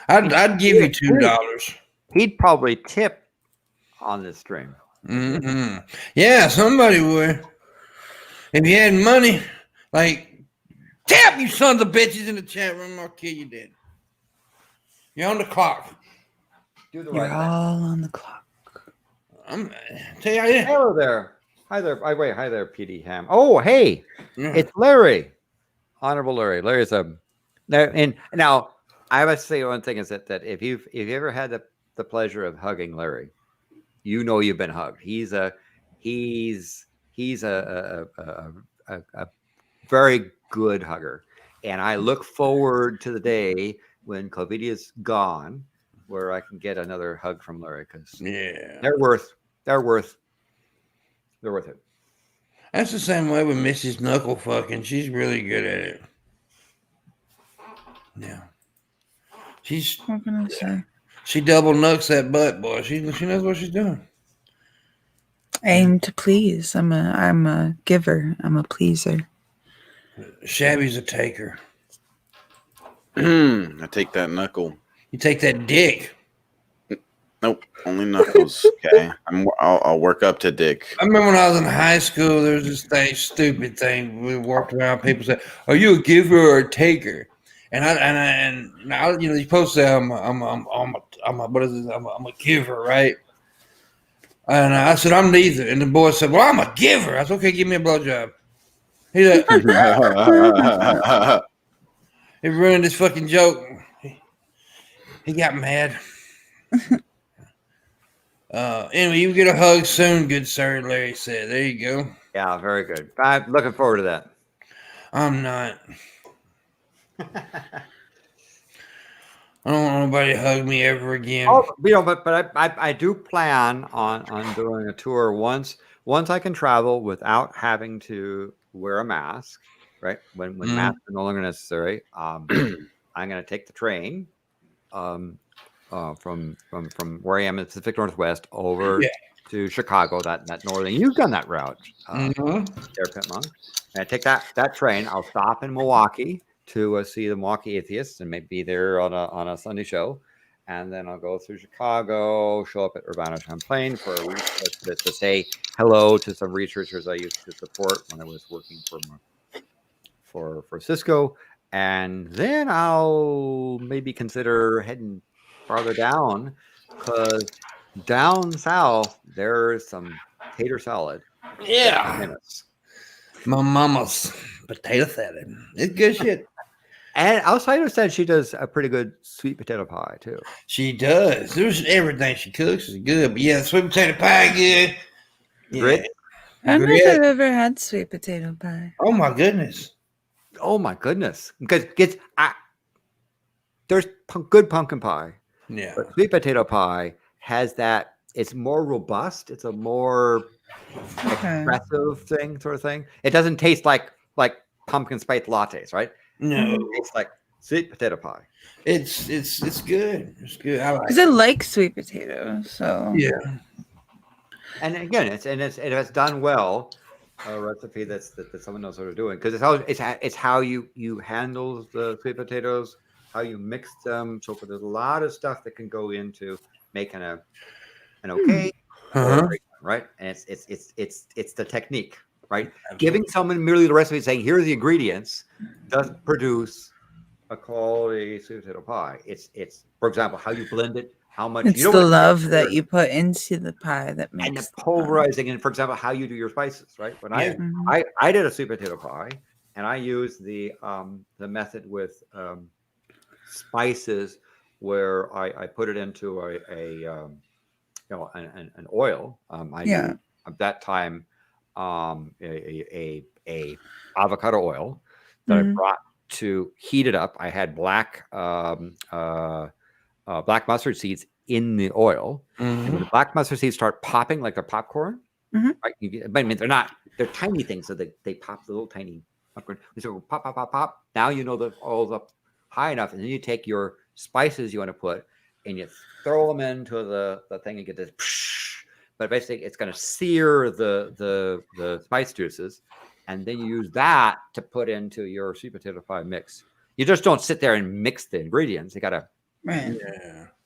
I'd give you $2. He'd probably tip on this stream. Mm-hmm. Yeah, somebody would. If you had money, like, tap you sons of bitches in the chat room, I'll kill you dead. You're on the clock. Do the You're right all on the clock. Tell you, yeah. Hello there. Hi there. Hi there, PD Ham. Oh, hey, Yeah. it's Larry. Honorable Larry. Larry's and now I must say one thing is that if you've ever had the pleasure of hugging Larry, you've been hugged. He's a very good hugger, and I look forward to the day when COVID is gone, where I can get another hug from Larry, because they're worth it. That's the same way with Mrs. Knuckle fucking. She's really good at it. Yeah. What can I say? She double knucks that butt, boy. She knows what she's doing. Aim to please. I'm a giver. I'm a pleaser. Shabby's a taker. I take that knuckle. You take that dick. Nope, only knuckles. Okay, I'll work up to dick. I remember when I was in high school, there was this stupid thing. We walked around. People said, "Are you a giver or a taker?" And I you're supposed to say I'm a giver, right? And I said I'm neither. And the boy said, "Well, I'm a giver." I said, "Okay, give me a blowjob." He he ruined his fucking joke. He got mad. Anyway, you get a hug soon, good sir, Larry said. There you go. Yeah, very good. I'm looking forward to that. I'm not. I don't want nobody to hug me ever again. Oh, but I do plan on doing a tour once I can travel without having to wear a mask, right? When masks are no longer necessary. I'm going to take the train from where I am in the Pacific Northwest over to Chicago, that northern. You've done that route, there, Pimpmunk. And I take that train. I'll stop in Milwaukee to see the Milwaukee Atheists and maybe be there on a Sunday show, and then I'll go through Chicago, show up at Urbana-Champaign for a week to say hello to some researchers I used to support when I was working for Cisco, and then I'll maybe consider heading farther down, because down south there's some tater salad. Yeah. My mama's potato salad. It's good shit. And outsider said she does a pretty good sweet potato pie too. She does. There's everything she cooks is good. But yeah, sweet potato pie good. Great. I don't know if I've ever had sweet potato pie. Oh my goodness. Oh my goodness. Because there's good pumpkin pie. Yeah. But sweet potato pie has that. It's more robust. It's a more expressive sort of thing. It doesn't taste like pumpkin spice lattes, right? No. It's like sweet potato pie. It's good. It's good. I like because I like sweet potatoes. So yeah. And again, it's done well. A recipe that someone knows what they're doing, because it's how you handle the sweet potatoes, how you mix them. So there's a lot of stuff that can go into making an okay, right? And it's the technique, right? Absolutely. Giving someone merely the recipe, saying here are the ingredients, doesn't produce a quality sweet potato pie. It's for example, how you blend it, how much. It's the love that you put into the pie that makes and the pulverizing, and for example, how you do your spices, right? When I did a sweet potato pie, and I used the method with spices where I put it into an oil. I used, at that time a avocado oil that I brought to heat it up. I had black mustard seeds in the oil. And when the black mustard seeds start popping like they're popcorn, right? I mean, they're tiny things, so they pop the little tiny popcorn. So pop, pop, pop, pop. Now you know the oil's up high enough, and then you take your spices you want to put, and you throw them into the thing and get this. But basically, it's going to sear the spice juices, and then you use that to put into your sweet potato pie mix. You just don't sit there and mix the ingredients. You got to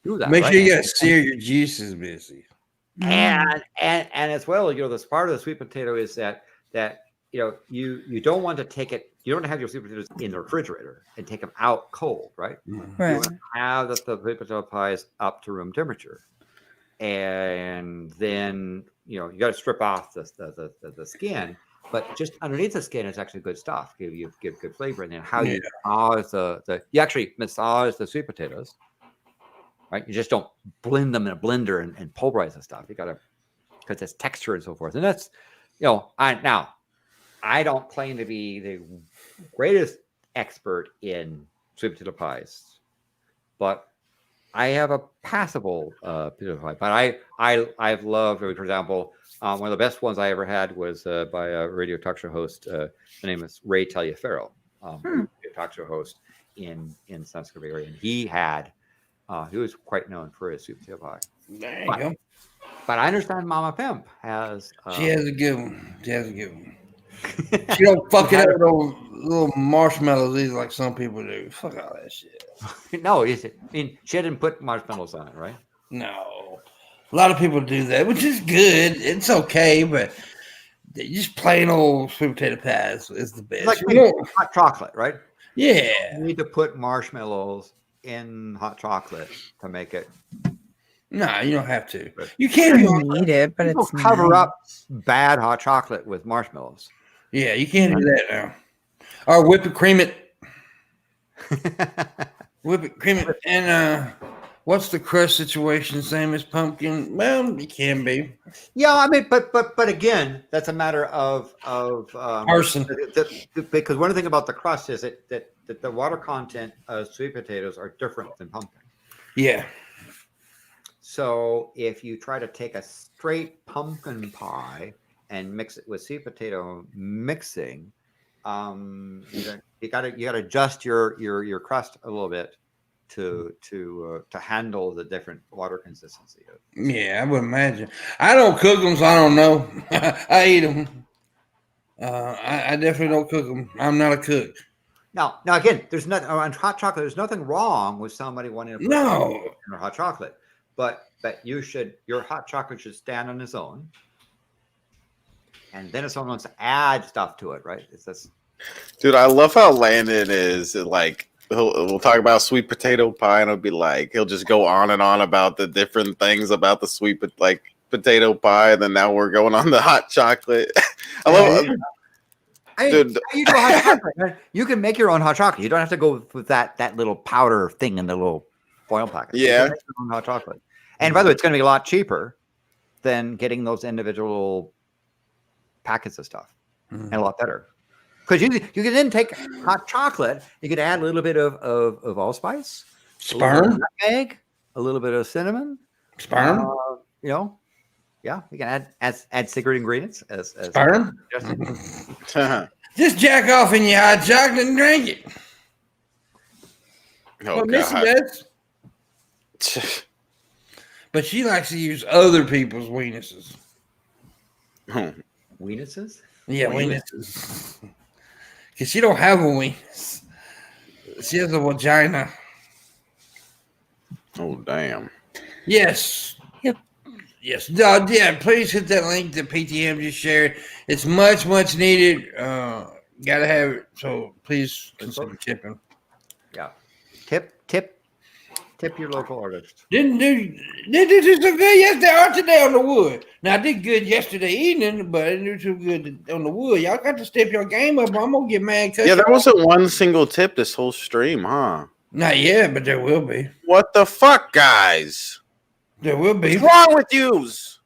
do that. Make sure you got to sear your juices, Missy. And as well, this part of the sweet potato is that you don't want to take it. You don't want to have your sweet potatoes in the refrigerator and take them out cold, right? Right. You want to have the sweet potato pies up to room temperature, and then you got to strip off the skin, but just underneath the skin is actually good stuff. Give good flavor, and then how you massage you actually massage the sweet potatoes, right? You just don't blend them in a blender and pulverize the stuff. You got to, because it's texture and so forth, and that's I don't claim to be the greatest expert in sweet potato pies, but I have a passable potato pie. But I've loved, for example, one of the best ones I ever had was by a radio talk show host. The name is Ray Taliaferro, a talk show host in San Francisco Bay Area, and he was quite known for his sweet potato pie. There you go. But I understand Mama Pimp has. She has a good one. She don't fuck it up with those little marshmallows either, like some people do. Fuck all that shit. No, I mean, she didn't put marshmallows on it, right? No. A lot of people do that, which is good. It's okay, but just plain old sweet potato pies is the best. Like hot chocolate, right? Yeah. You need to put marshmallows in hot chocolate to make it. No, you don't have to. You can't eat it, but it's cover up bad hot chocolate with marshmallows. Yeah, you can't do that now. Or whip it, cream it. Whip it, cream it. And what's the crush situation? Same as pumpkin? Well, it can be. Yeah, I mean, but again, that's a matter of person. Because one thing about the crust is that the water content of sweet potatoes are different than pumpkin. Yeah. So if you try to take a straight pumpkin pie and mix it with sweet potato mixing, you got to adjust your crust a little bit to handle the different water consistency. Yeah, I would imagine. I don't cook them, so I don't know. I eat them. I definitely don't cook them. I'm not a cook. Now again, there's nothing on hot chocolate. There's nothing wrong with somebody wanting to put in hot chocolate, but your hot chocolate should stand on its own. And then if someone wants to add stuff to it, right? It's this. Dude, I love how Landon is like. We'll talk about sweet potato pie, and it'll be like he'll just go on and on about the different things about the sweet potato pie, and then now we're going on the hot chocolate. I love it. Dude. You do hot chocolate. You can make your own hot chocolate. You don't have to go with that little powder thing in the little foil packet. Yeah, you can make your own hot chocolate. And by the way, it's going to be a lot cheaper than getting those individual packets of stuff, and a lot better. Because you can then take hot chocolate, you could add a little bit of allspice, sperm, nutmeg, a little bit of cinnamon, sperm. Yeah, you can add secret ingredients as sperm. Just jack off in your hot chocolate and drink it. Oh, well, Missy does. But she likes to use other people's weenuses. Weenuses? Yeah, weenuses. Because she don't have a weenus. She has a vagina. Oh, damn. Yes. Yep. Yes. Yeah, please hit that link that PTM just shared. It's much, much needed. Gotta have it. So please consider chipping. Yeah. Tip your local artist. Did so good yesterday or today on the wood. Now I did good yesterday evening, but I didn't do too good on the wood. Y'all got to step your game up. I'm gonna get mad. Yeah, there wasn't one single tip this whole stream, huh? Not yet, but there will be. What the fuck, guys? There will be. What's wrong with yous?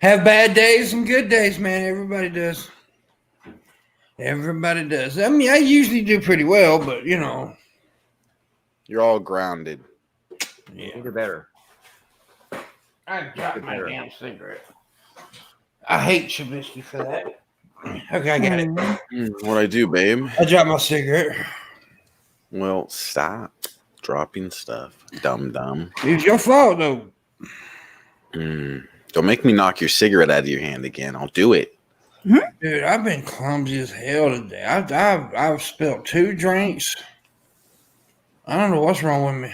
Have bad days and good days, man. Everybody does. Everybody does. I mean, I usually do pretty well, but you know, You're all grounded. yeah. You're better. I dropped my damn cigarette. I hate Shabisky for that. Okay, I got it. What'd I do, babe? I dropped my cigarette. Well, stop dropping stuff, dumb. It's your fault, though. Don't make me knock your cigarette out of your hand again. I'll do it. Dude, I've been clumsy as hell today. I've spilled 2 drinks. I don't know what's wrong with me.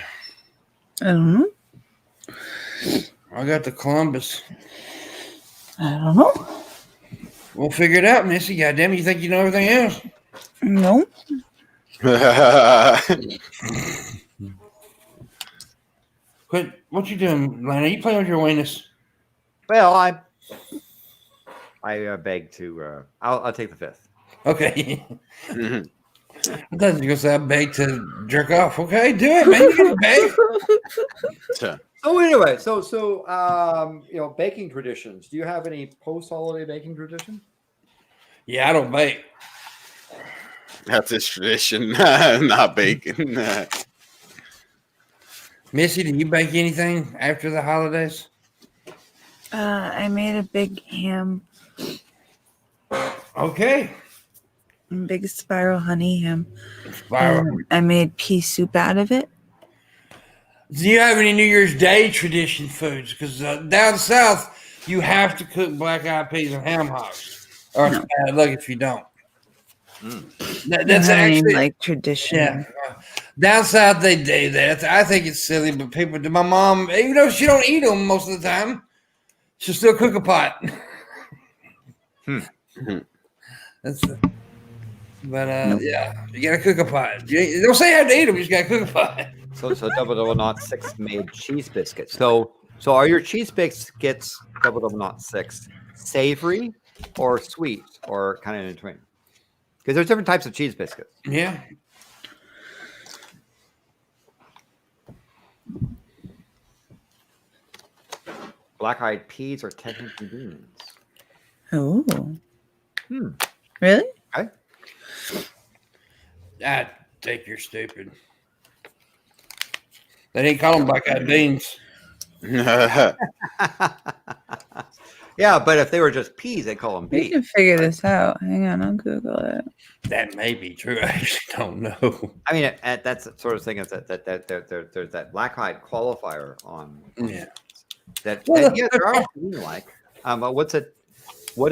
I don't know. I got the Columbus. I don't know. We'll figure it out, Missy. Goddamn, you think you know everything else? No. Quit. What you doing, Lana? You playing with your weenus? Well, I beg to. I'll take the 5th. Okay. I thought you were gonna say I beg to jerk off. Okay, do it, man. You can beg. So anyway, so baking traditions. Do you have any post-holiday baking tradition? Yeah, I don't bake. That's his tradition. Not bacon. Missy, do you bake anything after the holidays? I made a big ham. Okay. Big spiral honey ham. Spiral. I made pea soup out of it. Do you have any New Year's Day tradition foods? Because down south, you have to cook black-eyed peas and ham hocks. Or it's bad luck if you don't. That's actually like tradition. Yeah. Down south, they do that. I think it's silly, but people do. My mom, even though she don't eat them most of the time, she'll still cook a pot. That's yeah, you gotta cook a pot. You don't say you have to eat them, you just gotta cook a pot. So double not 6 made cheese biscuits. So are your cheese biscuits double not 6 savory or sweet or kind of in between? Because there's different types of cheese biscuits. Yeah. Black-eyed peas are technically beans. Oh. Really? Okay. I think you're stupid. They didn't call them black-eyed beans. Yeah, but if they were just peas, they call them We beans. can figure this out. Hang on, I'll Google it. That may be true. I actually don't know. I mean, that's the sort of thing is that there's that black-eyed qualifier on. Yeah. That yeah, there are bean-like. But what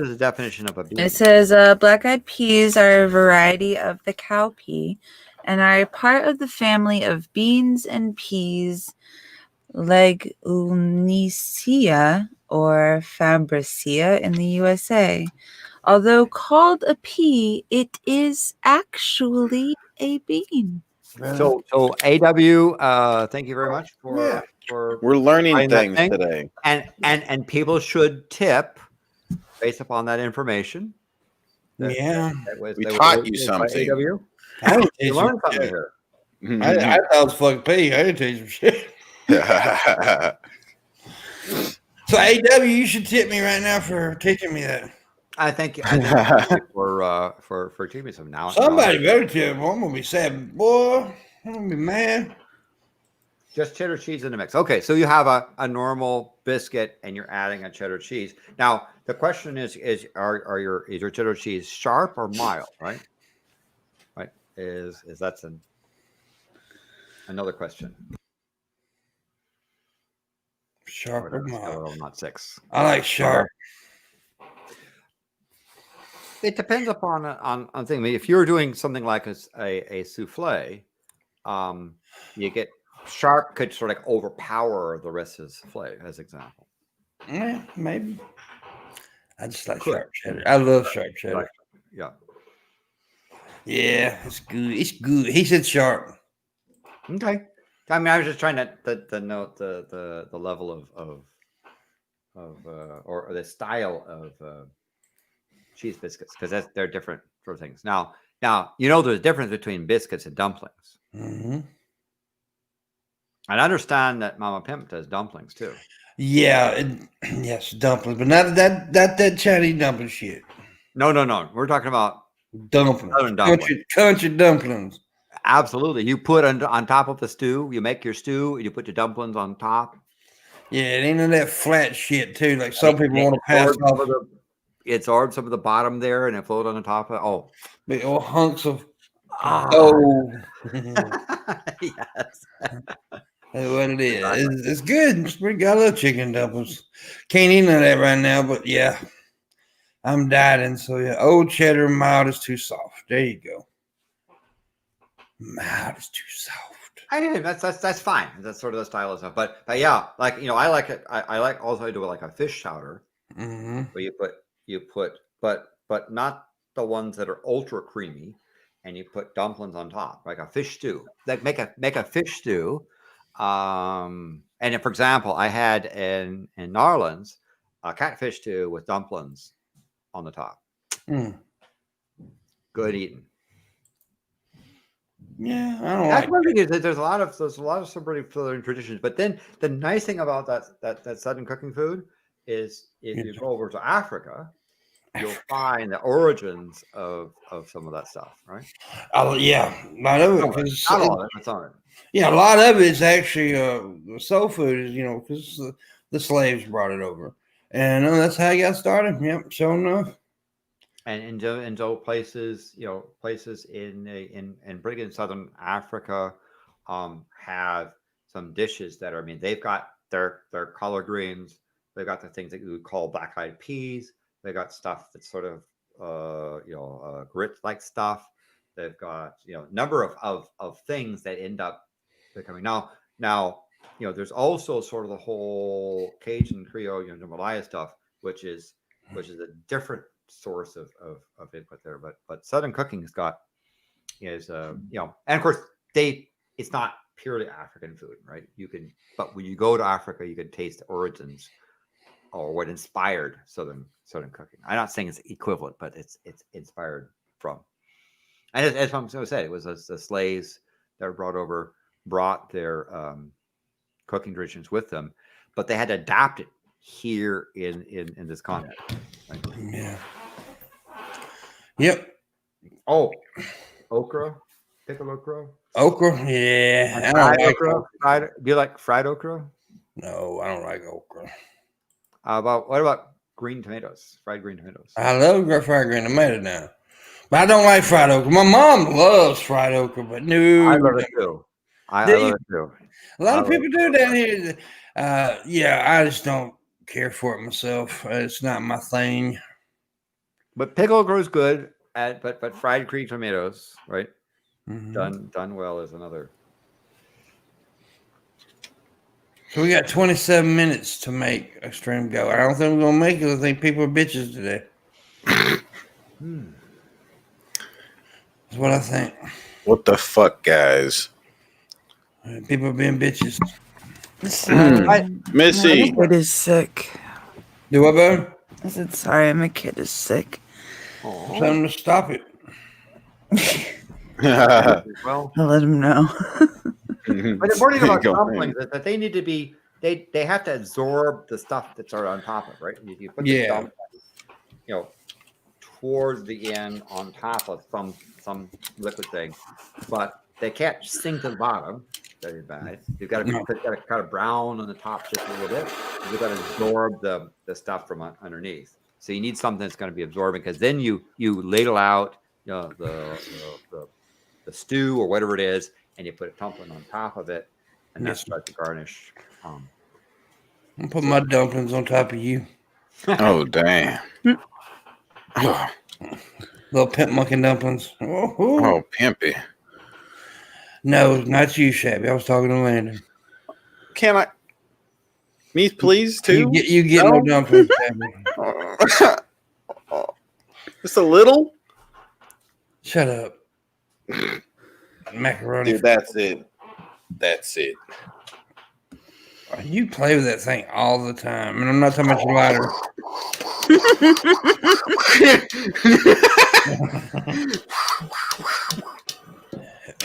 is the definition of a bean? It says black-eyed peas are a variety of the cowpea and are part of the family of beans and peas, Leguminacea or Fabaceae in the USA. Although called a pea, it is actually a bean. So AW, thank you very much for We're learning Find that things thing. today. And people should tip based upon that information. Yeah. We taught you something. AW. I didn't You teach learned you something shit. here. I thought it was fucking pee. I didn't teach you shit. So AW, you should tip me right now for teaching me that. I think for teaching me some now. Somebody better tip me. I'm gonna be sad, boy. I'm gonna be mad. Just cheddar cheese in the mix. Okay, so you have a normal biscuit and you're adding a cheddar cheese. Now the question is your cheddar cheese sharp or mild, right? Right. Is that's another question. Sharp or mild? Not 6. I like sharp. It depends upon thing. I mean, if you're doing something like a souffle, you get sharp could sort of like overpower the rest of the souffle, as example. Yeah, maybe. I just like sharp cheddar. I love sharp cheddar. Yeah. Yeah, it's good. It's good. He said sharp. Okay. I mean, I was just trying to note the level or the style of cheese biscuits, because they're different sort of things. Now there's a difference between biscuits and dumplings. Mm-hmm. I understand that Mama Pimp does dumplings too. Yeah, yes, dumplings, but not that Chinese dumpling shit. No. We're talking about Dumplings, Southern dumplings. country dumplings. Absolutely. You put on top of the stew. You make your stew. And you put your dumplings on top. Yeah, it ain't none of that flat shit too. Like some people want to pass off. It absorbs some of the bottom there, and it floats on the top of big old hunks of dough. Yes. That's what it is. It's good. It's pretty good. I love chicken dumplings. Can't eat none of that right now, but yeah, I'm dieting. So yeah, old cheddar, mild is too soft. There you go. Mild is too soft. I mean, that's fine. That's sort of the style of stuff. But yeah, like I like it. I like also I do like a fish chowder, where you put but not the ones that are ultra creamy, and you put dumplings on top, like a fish stew. Like make a fish stew. And if, for example, I had in New Orleans a catfish stew with dumplings on the top. Good eating. Yeah, I don't That's like. one thing is that there's a lot of some pretty southern traditions. But then the nice thing about that southern cooking food is if you go over to Africa, you'll find the origins of some of that stuff, right? Oh yeah, a lot of it. Not all of it, but some of it. Yeah, a lot of it is actually soul food. Is because the slaves brought it over, and that's how it got started. Yep, sure enough. And so places, places in Brigham, Southern Africa, have some dishes that are. I mean, they've got their collard greens. They've got the things that you would call black-eyed peas. They got stuff that's sort of grit-like stuff. They've got number of things that end up becoming now. There's also sort of the whole Cajun Creole, jambalaya stuff, which is a different source of input there. But Southern cooking is and of course it's not purely African food, right? But when you go to Africa, you can taste the origins or what inspired Southern cooking. I'm not saying it's equivalent, but it's inspired from. And as I'm so said, it was the slaves that were brought their cooking traditions with them, but they had to adapt it here in this continent. Right? Yeah. Yep. Oh, okra, pickled okra. Okra, yeah. I Fried don't like okra. Do you like fried okra? No, I don't like okra. What about green tomatoes? Fried green tomatoes. I love fried green tomato now, but I don't like fried okra. My mom loves fried okra, but no, I love it too. I love it too. A lot of people do down here. Yeah, I just don't care for it myself. It's not my thing. But pickled okra is good. But fried green tomatoes, right? Mm-hmm. Done well is another. So we got 27 minutes to make a stream go. I don't think we're gonna make it. I think people are bitches today. That's what I think. What the fuck, guys? People are being bitches. Missy, my kid is sick. Do what, bud? I said, sorry, my kid is sick. Tell them to stop it. Well, I'll let him know. but the important thing about dumplings is that they need to be they have to absorb the stuff that's on top of, right? You put the dumplings, towards the end on top of some liquid thing, but they can't sink to the bottom very bad. You've got to kind of brown on the top just a little bit. You've got to absorb the stuff from underneath. So you need something that's going to be absorbing, because then you ladle out the stew or whatever it is, and you put a dumpling on top of it, and that's start to garnish. I'll put my dumplings on top of you. Oh damn! Little Pimpmunk dumplings. Oh, pimpy. No, not you, Shabby. I was talking to Landon. Can I? Me, please, too. You get no dumplings, Shabby. Just a little. Shut up. Macaroni. Dude, that's it. That's it. You play with that thing all the time, and I'm not talking about your lighter.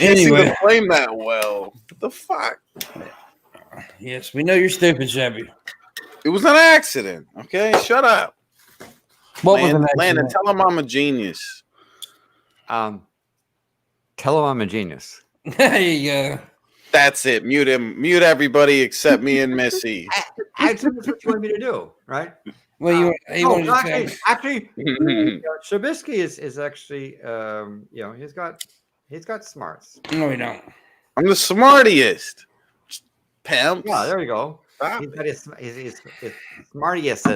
Anyway, Anyway, flame that well. What the fuck? yes, we know you're stupid, Shabby. It was an accident. Okay, shut up. What was an Landon, accident? tell him I'm a genius. Tell him I'm a genius. There you go. That's it. Mute him. Mute everybody except me and Missy. Actually, that's what you want me to do, right? Well, you want to say actually, Shabisky is actually, he's got smarts. no, we don't. I'm the smartiest. Pimps. Yeah, there you go. Stop He's it. got his smartiest.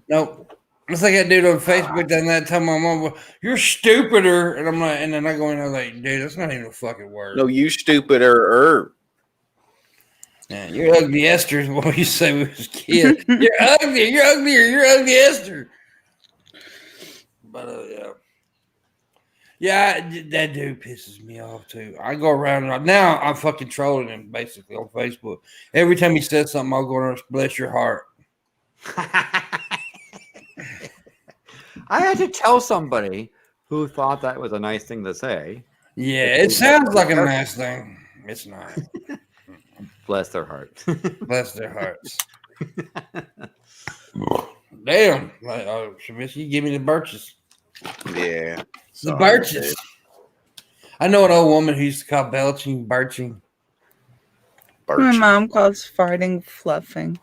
Nope. It's like that dude on Facebook that tell my mom, "You're stupider," and I'm like, and then I go in there like, dude, that's not even a fucking word. No, you stupider. Yeah, you're ugly Esther is what we used to say when we was kids. You're ugly. You're uglier. You're ugly Esther. But yeah, that dude pisses me off too. I go around now. I'm fucking trolling him basically on Facebook. Every time he says something, I'll go around and bless your heart. I had to tell somebody who thought that was a nice thing to say. Yeah, it sounds like a nice thing. It's not. Bless their heart. Bless their hearts. Damn. Like, Shabisky, give me the birches. Yeah. The birches. I know an old woman who used to call belching birching. My mom calls farting fluffing.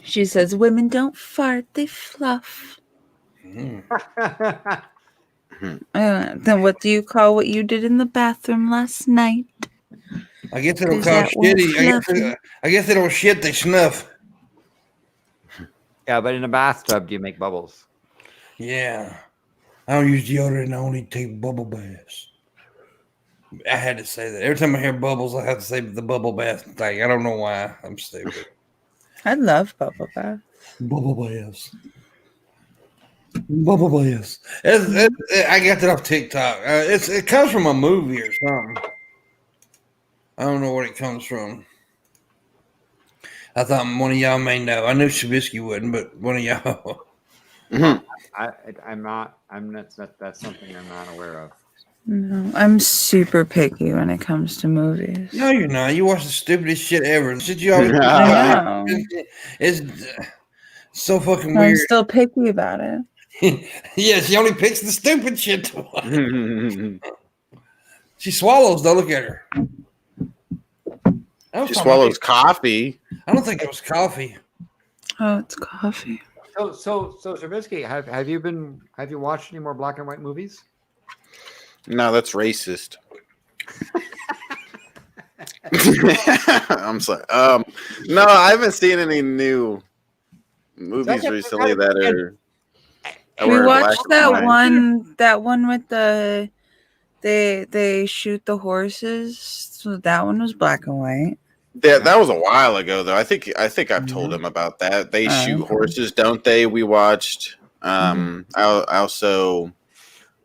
She says women don't fart, they fluff. Mm. Then what do you call what you did in the bathroom last night? I guess they don't Is call that one shitty. I guess they don't shit, they snuff. Yeah, but in a bathtub, do you make bubbles? Yeah. I don't use deodorant, I only take bubble baths. I had to say that. Every time I hear bubbles, I have to say the bubble bath thing. I don't know why. I'm stupid. I love bubble bath. Bubble baths. Bubble baths. I got that off TikTok. It comes from a movie or something. I don't know what it comes from. I thought one of y'all may know. I knew Shabisky wouldn't, but one of y'all. I'm not. That's something I'm not aware of. No, I'm super picky when it comes to movies. No, you're not. You watch the stupidest shit ever. The shit you always I know. It's so fucking I'm weird. still picky about it. Yeah, she only picks the stupid shit to watch. She swallows, though. Look at her. She swallows coffee. I don't think it was coffee. Oh, it's coffee. So Shabisky, have you watched any more black and white movies? No, that's racist. I'm sorry. No, I haven't seen any new movies recently that are. We watched that one with the they shoot the horses. So that one was black and white. That was a while ago, though. I think I've told him about that. They shoot horses, don't they? We watched. I also.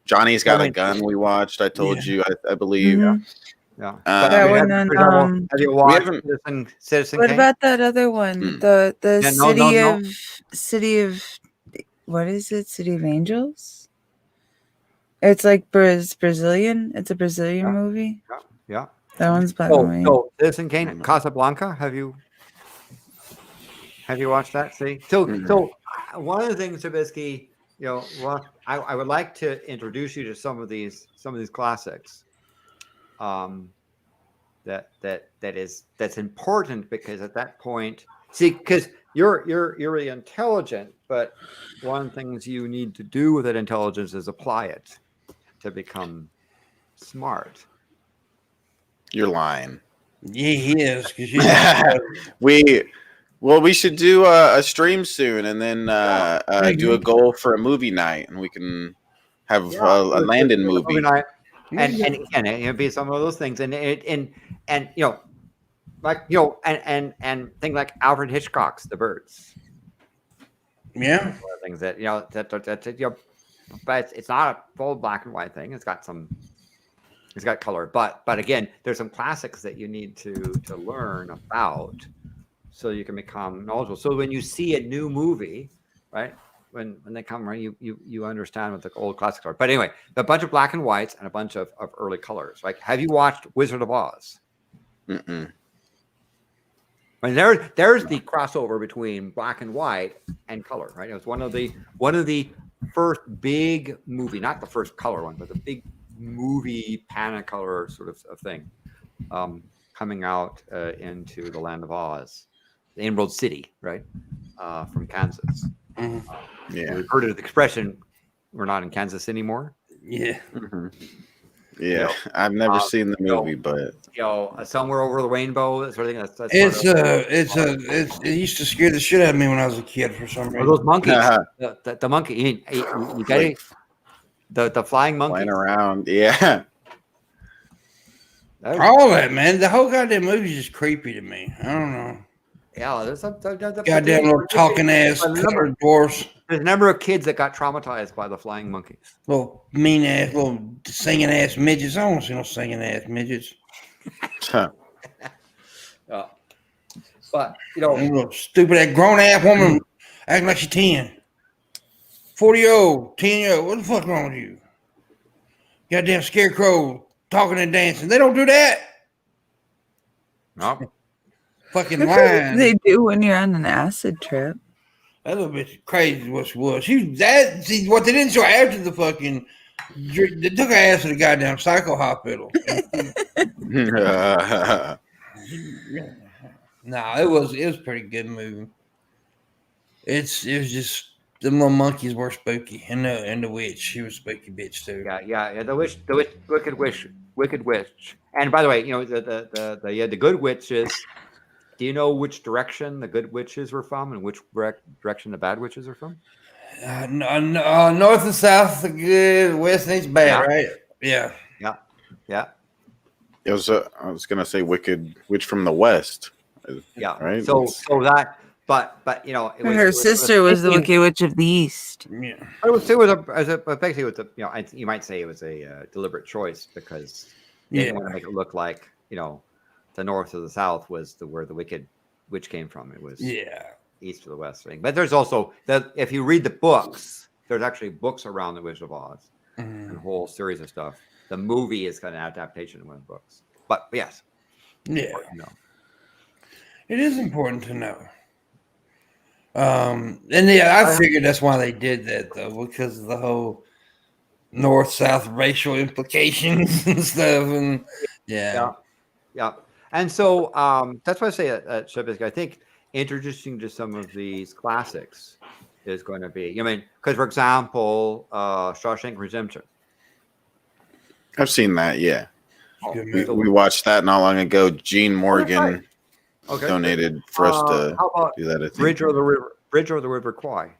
Johnny's Got a Gun. We watched. I told you. I believe. Yeah. That one. Have you watched Citizen What Kane? about that other one? The city of what is it? City of Angels. It's like Brazilian. It's a Brazilian movie. Yeah. That one's black and white. So Citizen Kane, Casablanca. Have you watched that? See, so one of the things, Shabisky, I would like to introduce you to some of these classics. That's important because at that point, because you're really intelligent, but one of the things you need to do with that intelligence is apply it to become smart. You're lying. Yeah, he is. We should do a stream soon, and then do a goal for a movie night, and we can have a Landon movie. Night. And it'd be some of those things, and things like Alfred Hitchcock's The Birds. Yeah. One of the things that but it's not a full black and white thing. It's got color, but again, there's some classics that you need to learn about so you can become knowledgeable. So when you see a new movie, right? When they come, right, you understand what the old classics are. But anyway, a bunch of black and whites and a bunch of early colors. Like, have you watched Wizard of Oz? Mm-mm. I mean, there's the crossover between black and white and color, right? It was one of the first big movie, not the first color one, but the big movie Panacolor sort of thing, coming out into the land of Oz, the Emerald City, right, from Kansas. Yeah, We've heard of the expression, "We're not in Kansas anymore." Yeah. Mm-hmm. Yeah, I've never seen the movie, but somewhere over the rainbow, that sort of thing. It used to scare the shit out of me when I was a kid for some reason. Those monkeys, the monkey, you got it. The flying monkey flying around, yeah. All that, man. The whole goddamn movie is just creepy to me. I don't know. Yeah, there's Goddamn little talking ass colored dwarfs. There's a number of kids that got traumatized by the flying monkeys. Little mean ass, little singing ass midgets. I don't want to see no singing ass midgets. But little stupid ass grown ass woman acting like she's 10. 40-year-old, 10-year-old. What the fuck wrong with you? Goddamn scarecrow talking and dancing. They don't do that. No. Fucking lying. They do when you're on an acid trip. That little bitch crazy what she was. See, what they didn't show after the fucking, they took her ass to the goddamn psycho hospital. Nah, it was a pretty good movie. It was just the little monkeys were spooky, and the witch, she was spooky bitch too. Yeah. The wicked witch. And by the way, the good witches. Do you know which direction the good witches were from, and which direction the bad witches are from? North and south, the good, west and east bad, right? Yeah. It was. I was gonna say wicked witch from the west. Yeah. Right. So that, but her sister was the Wicked Witch of the East. Yeah. I would say it was basically you might say it was a deliberate choice because they didn't want to make it look like the north or the south was where the Wicked Witch came from. It was east or the west thing. But there's also if you read the books, there's actually books around the Wizard of Oz and a whole series of stuff. The movie is kind of an adaptation of one of the books. But yes, it is important to know. I figured that's why they did that though, because of the whole north-south racial implications and stuff, and yeah. And so that's why I say at Shabisky, I think introducing to some of these classics is going to be. Because for example, Shawshank Redemption. I've seen that. Yeah, we watched that not long ago. Gene Morgan donated for us to do that. I think. Bridge over the River Kwai.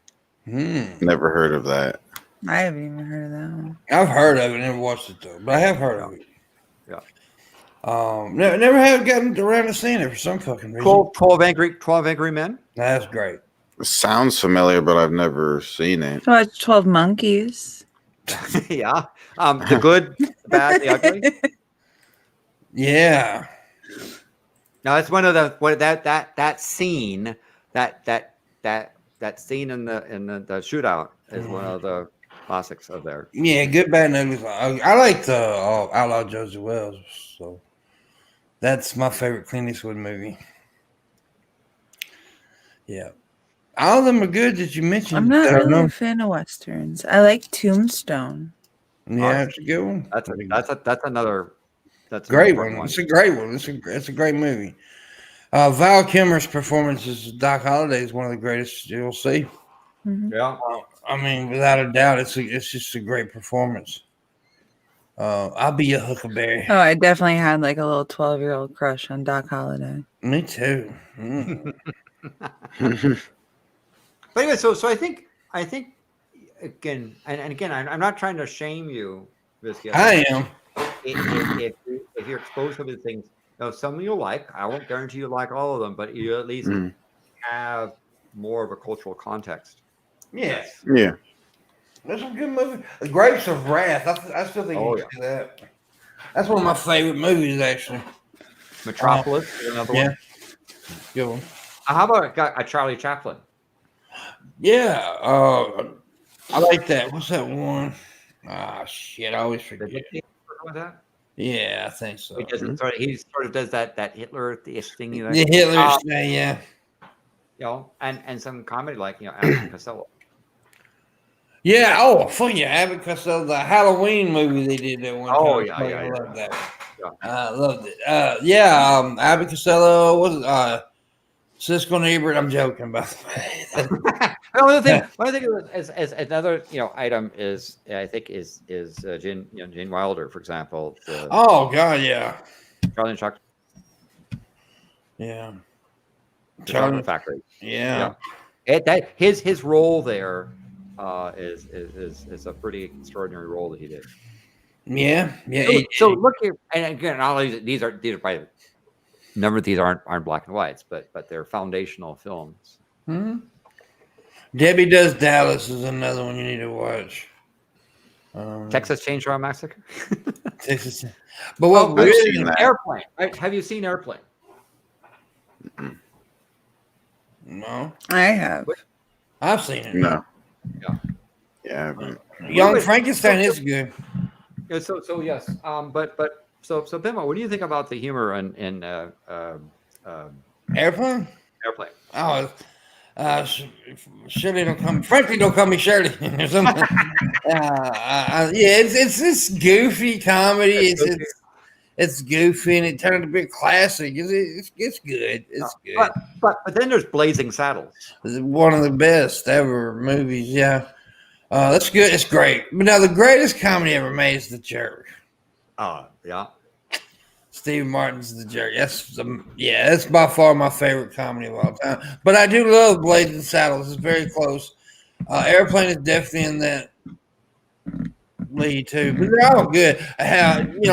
Never heard of that. I haven't even heard of that one. I've heard of it, never watched it though, but I have heard of it. Yeah. Never have gotten around to seeing it for some fucking reason. 12 Angry Men. That's great. It sounds familiar, but I've never seen it. I watched 12 Monkeys. Yeah. The Good, the Bad, the Ugly. Yeah. Now it's one of that scene that scene in the shootout is one of the classics of there. Yeah, Good, Bad, and Ugly. I like the Outlaw Josie Wells, so that's my favorite Clint Eastwood movie. Yeah. All of them are good that you mentioned. I'm not really a fan of Westerns. I like Tombstone. Yeah, it's a good one. That's another great one. It's a great one. It's a great movie. Val Kilmer's performance as Doc Holliday is one of the greatest you'll see. Mm-hmm. Yeah. I mean, without a doubt, it's just a great performance. I'll be a Huckleberry. Oh, I definitely had like a little 12-year-old crush on Doc Holliday. Me too. But anyway, so I think again, and again, I'm not trying to shame you, Visky. I am. If you're exposed to these things, some you'll like. I won't guarantee you like all of them, but you at least have more of a cultural context. Yes. Yeah. That's a good movie. The Grapes of Wrath. I still think you can see that. That's one of my favorite movies, actually. Metropolis is another one. Good one. How about a Charlie Chaplin? Yeah. I like that. What's that one? Shit. I always forget. That? Yeah, I think so. He sort of does that Hitler thing. The Hitler thing, yeah. You know, and some comedy like Abbott and Costello. Yeah. Oh, fuck yeah, Abbott Costello, the Halloween movie they did that one time. Oh yeah, I love that. Yeah. I loved it. Abbott Costello was Siskel and Ebert. I'm joking, by the way. One thing is another item is I think is Gene Wilder, for example. Oh God, yeah. Charlie and Chuck. Yeah. Charlie Factory. Yeah. His role there is a pretty extraordinary role that he did. Yeah. So look here, and again, all these are by a number of these aren't black and whites, but they're foundational films. Hmm. Debbie Does Dallas is another one you need to watch. Texas Chainsaw Massacre. Texas. But what really Airplane? Have you seen Airplane? No, I have. I've seen it. No. Yeah. Young Frankenstein is good. Yeah, so yes. So Pimpmunk, what do you think about the humor in Airplane? Airplane? Oh, Shirley don't come. Frankly, don't call me Shirley or something. It's goofy comedy. It's goofy and it turned to be a classic. It's good. It's good. But then there's Blazing Saddles. It's one of the best ever movies. Yeah, that's good. It's great. But now the greatest comedy ever made is The Jerk. Yeah. Steve Martin's The Jerk. That's by far my favorite comedy of all time. But I do love Blazing Saddles. It's very close. Airplane is definitely in that lead too. But they're all good.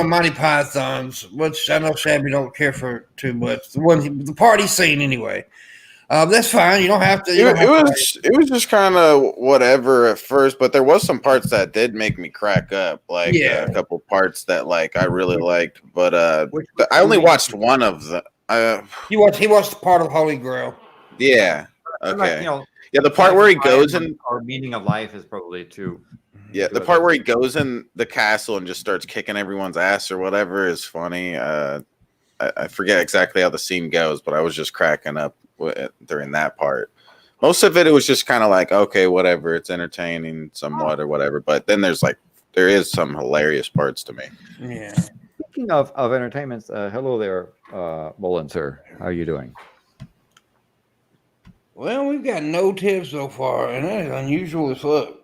Monty Python's, which I know Shabby don't care for too much. The party scene anyway. That's fine. You don't have to. It was just kind of whatever at first, but there was some parts that did make me crack up, like a couple parts that I really liked. But I only watched one of them. He watched the part of Holy Grail. Yeah. Okay. The part where he goes in, or Meaning of Life is probably too. Yeah, the part where he goes in the castle and just starts kicking everyone's ass or whatever is funny. I forget exactly how the scene goes, but I was just cracking up during that part. Most of it was just kind of okay, whatever, it's entertaining somewhat or whatever, but then there is some hilarious parts to me. Yeah. Speaking of entertainments, hello there, Mullen sir, how are you doing? Well, we've got no tips so far, and that is unusual as fuck.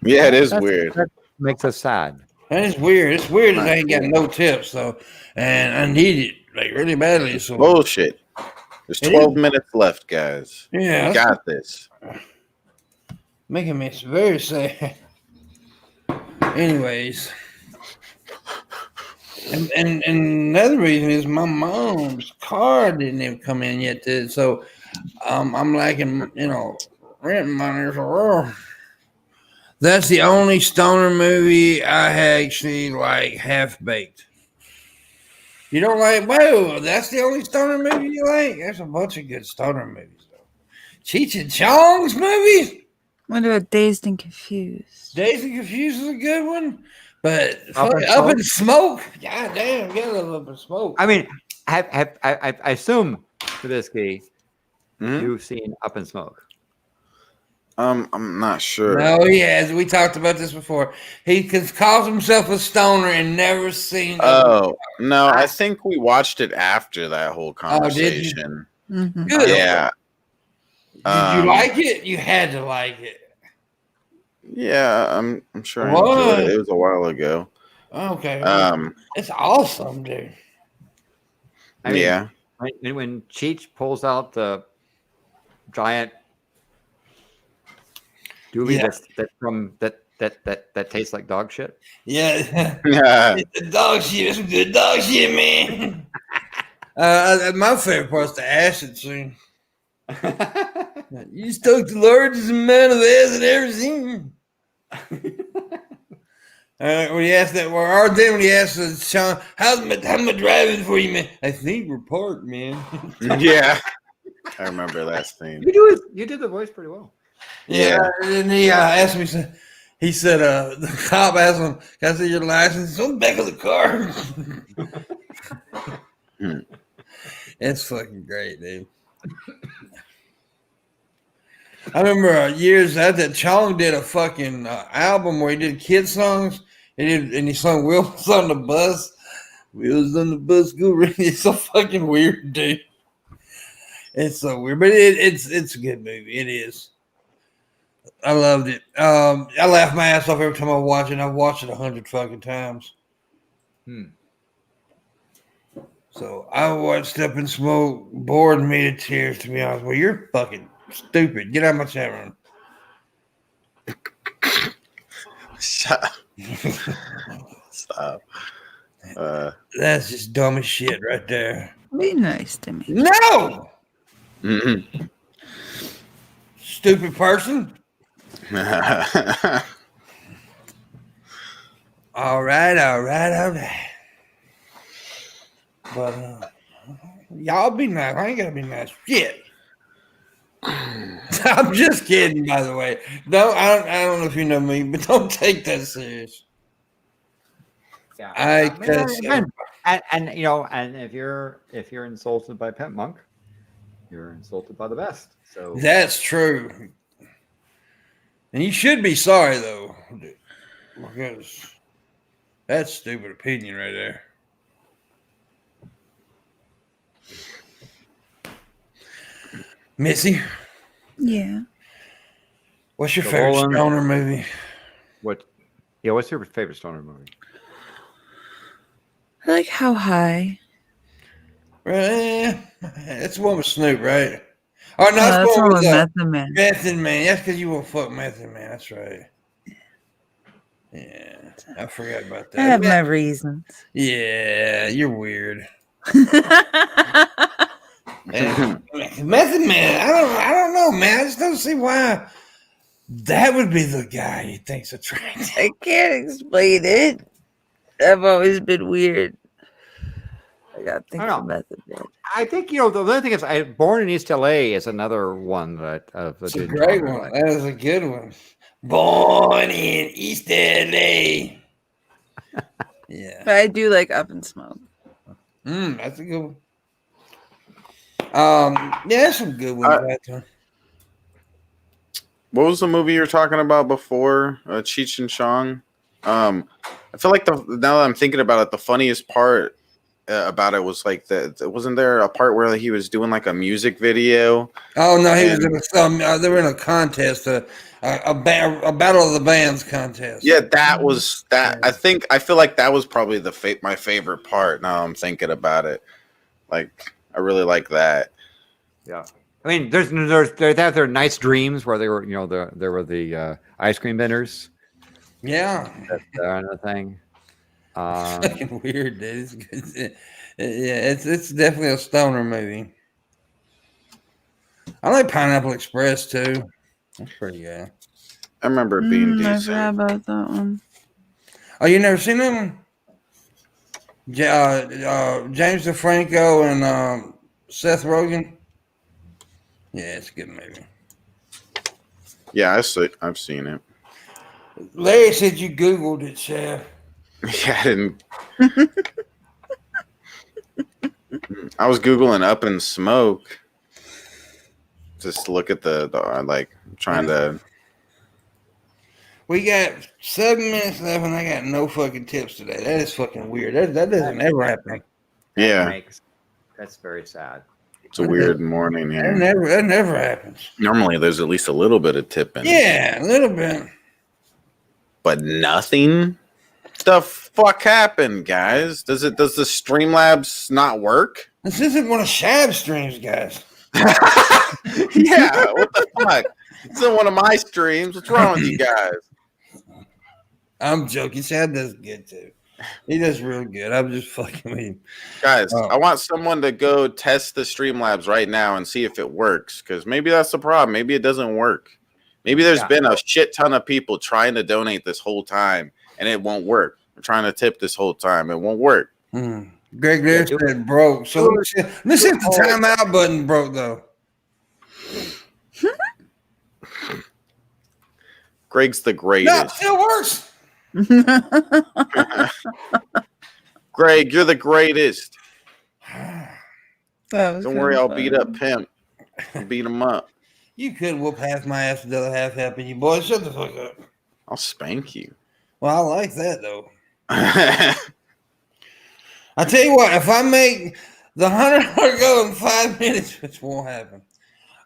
Yeah, it is weird. That makes us sad. That is weird. It's weird that I ain't got no tips though, and I need it really badly. So bullshit. There's 12 minutes left, guys. Yeah, we got this. Making me very sad. Anyways, and another reason is my mom's car didn't even come in yet. So I'm lacking, rent money. That's the only stoner movie I actually like half baked. You don't like? Whoa, that's the only stoner movie you like? There's a bunch of good stoner movies, though. Cheech and Chong's movies? What about Dazed and Confused? Dazed and Confused is a good one, but Up in Smoke? God damn, you gotta love Up in Smoke. I mean, I assume, Shabisky, you've seen Up in Smoke. I'm not sure. No, he has. We talked about this before. He calls himself a stoner and never seen. Oh no, I think we watched it after that whole conversation. Oh, did you? Good. Yeah. Did you like it? You had to like it. Yeah, I'm sure I enjoyed it. It was a while ago. Okay. It's awesome, dude. I mean, when Cheech pulls out the giant doobie that tastes like dog shit. Yeah. It's the dog shit. It's some good dog shit, man. My favorite part's the acid scene. You stoked the largest amount of acid I've ever seen. When he asked that, or then when he asked Sean, how am I driving for you, man? I think we're parked, man. Yeah, I remember that scene. You did the voice pretty well. Yeah. And he asked me, he said, the cop asked him, can I see your license? It's on the back of the car. It's fucking great, dude. I remember years after Chong did a fucking album where he did kid songs. And he sung Wheels on the Bus. Wheels on the Bus go ring. It's so fucking weird, dude. It's so weird. But it's a good movie. It is. I loved it. I laugh my ass off every time I watch it. I've watched it 100 fucking times. So I watched Up and Smoke, bored me to tears, to be honest. Well, you're fucking stupid. Get out of my chat room. Shut up. Stop. That's just dumb as shit right there. Be nice to me. No! Mm-hmm. Stupid person. All right. But y'all be nice. I ain't gonna be nice. Shit. I'm just kidding, by the way. No, I don't know if you know me, but don't take that serious. Yeah, and you know, and if you're insulted by Pimpmunk, you're insulted by the best. So that's true. And you should be sorry though, because that's stupid opinion right there. Missy? Yeah. What's your favorite stoner movie? What's your favorite stoner movie? I like How High. It's the one with Snoop, right? Oh, no, that's one with Method Man. Method Man. That's because you won't fuck Method Man. That's right. Yeah, I forgot about that. I have my reasons. Yeah, you're weird. Method Man, I don't know, man. I just don't see why that would be the guy he thinks attractive. I can't explain it. I've always been weird. I gotta think of Method Man. I think the other thing is, Born in East LA is another one that it's a great one. That is a good one. Born in East LA. Yeah, but I do like Up and Smoke. That's a good one. Yeah, there's some good ones. What was the movie you were talking about before? Cheech and Chong. I feel like now that I'm thinking about it, the funniest part about it was like wasn't there a part where he was doing like a music video? Oh no, he was in they were in a contest, a battle of the bands contest. Yeah, that was that. I feel like that was probably my favorite part. Now I'm thinking about it, like I really like that. Yeah, I mean, there's their nice dreams where they were, there were the ice cream vendors. Yeah, that's another thing. It's fucking weird, dude. It's definitely a stoner movie. I like Pineapple Express too. That's pretty good. I remember it being decent. I forgot about that one. Oh, you never seen that one? James DeFranco and Seth Rogen. Yeah, it's a good movie. Yeah, I've seen it. Larry said you Googled it, Chef. Yeah, I didn't. I was Googling Up and Smoke. Just look at the like trying to. We got 7 minutes left, and I got no fucking tips today. That is fucking weird. That doesn't ever happen. Yeah, that's very sad. It's a weird morning. Yeah, that never happens. Normally, there's at least a little bit of tipping. Yeah, a little bit, but nothing. The fuck happened, guys? Does the Streamlabs not work? This isn't one of Shab's streams, guys. Yeah, what the fuck? This isn't one of my streams. What's wrong with you guys? I'm joking. Shab does good too. He does real good. I'm just fucking with him. Guys, I want someone to go test the Streamlabs right now and see if it works, because maybe that's the problem. Maybe it doesn't work. Maybe there's been a shit ton of people trying to donate this whole time, and it won't work. We're trying to tip this whole time. It won't work. Greg there said broke. So let's hit the timeout button broke, though. Greg's the greatest. No, it still works. Greg, you're the greatest. Don't worry, I'll beat up Pimp. I'll beat him up. You could whoop half my ass, the other half helping you, boys. Shut the fuck up. I'll spank you. Well, I like that, though. I tell you what, if I make the $100 go in 5 minutes, which won't happen,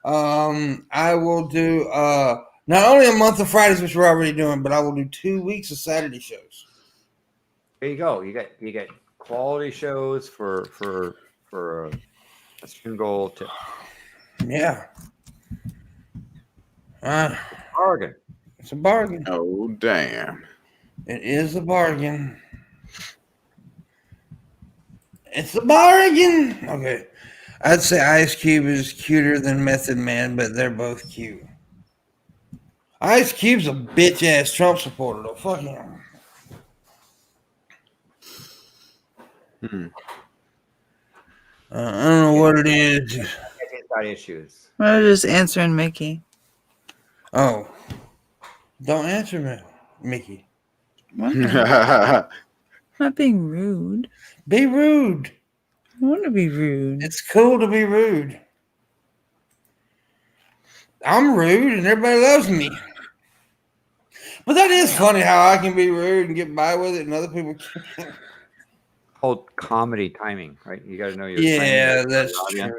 I will do not only a month of Fridays, which we're already doing, but I will do 2 weeks of Saturday shows. There you go. You get quality shows for a single tip. Yeah. Bargain. It's a bargain. Oh, damn. It is a bargain. It's a bargain. Okay. I'd say Ice Cube is cuter than Method Man, but they're both cute. Ice Cube's a bitch-ass Trump supporter, though. Fuck him. I don't know what it is. He's got issues. I'm just answering Mickey. Oh. Don't answer me, Mickey. What? Not being rude. Be rude. I want to be rude. It's cool to be rude. I'm rude and everybody loves me. But that is funny how I can be rude and get by with it and other people can't. Whole comedy timing, right? You got to know your Yeah, timing. that's true.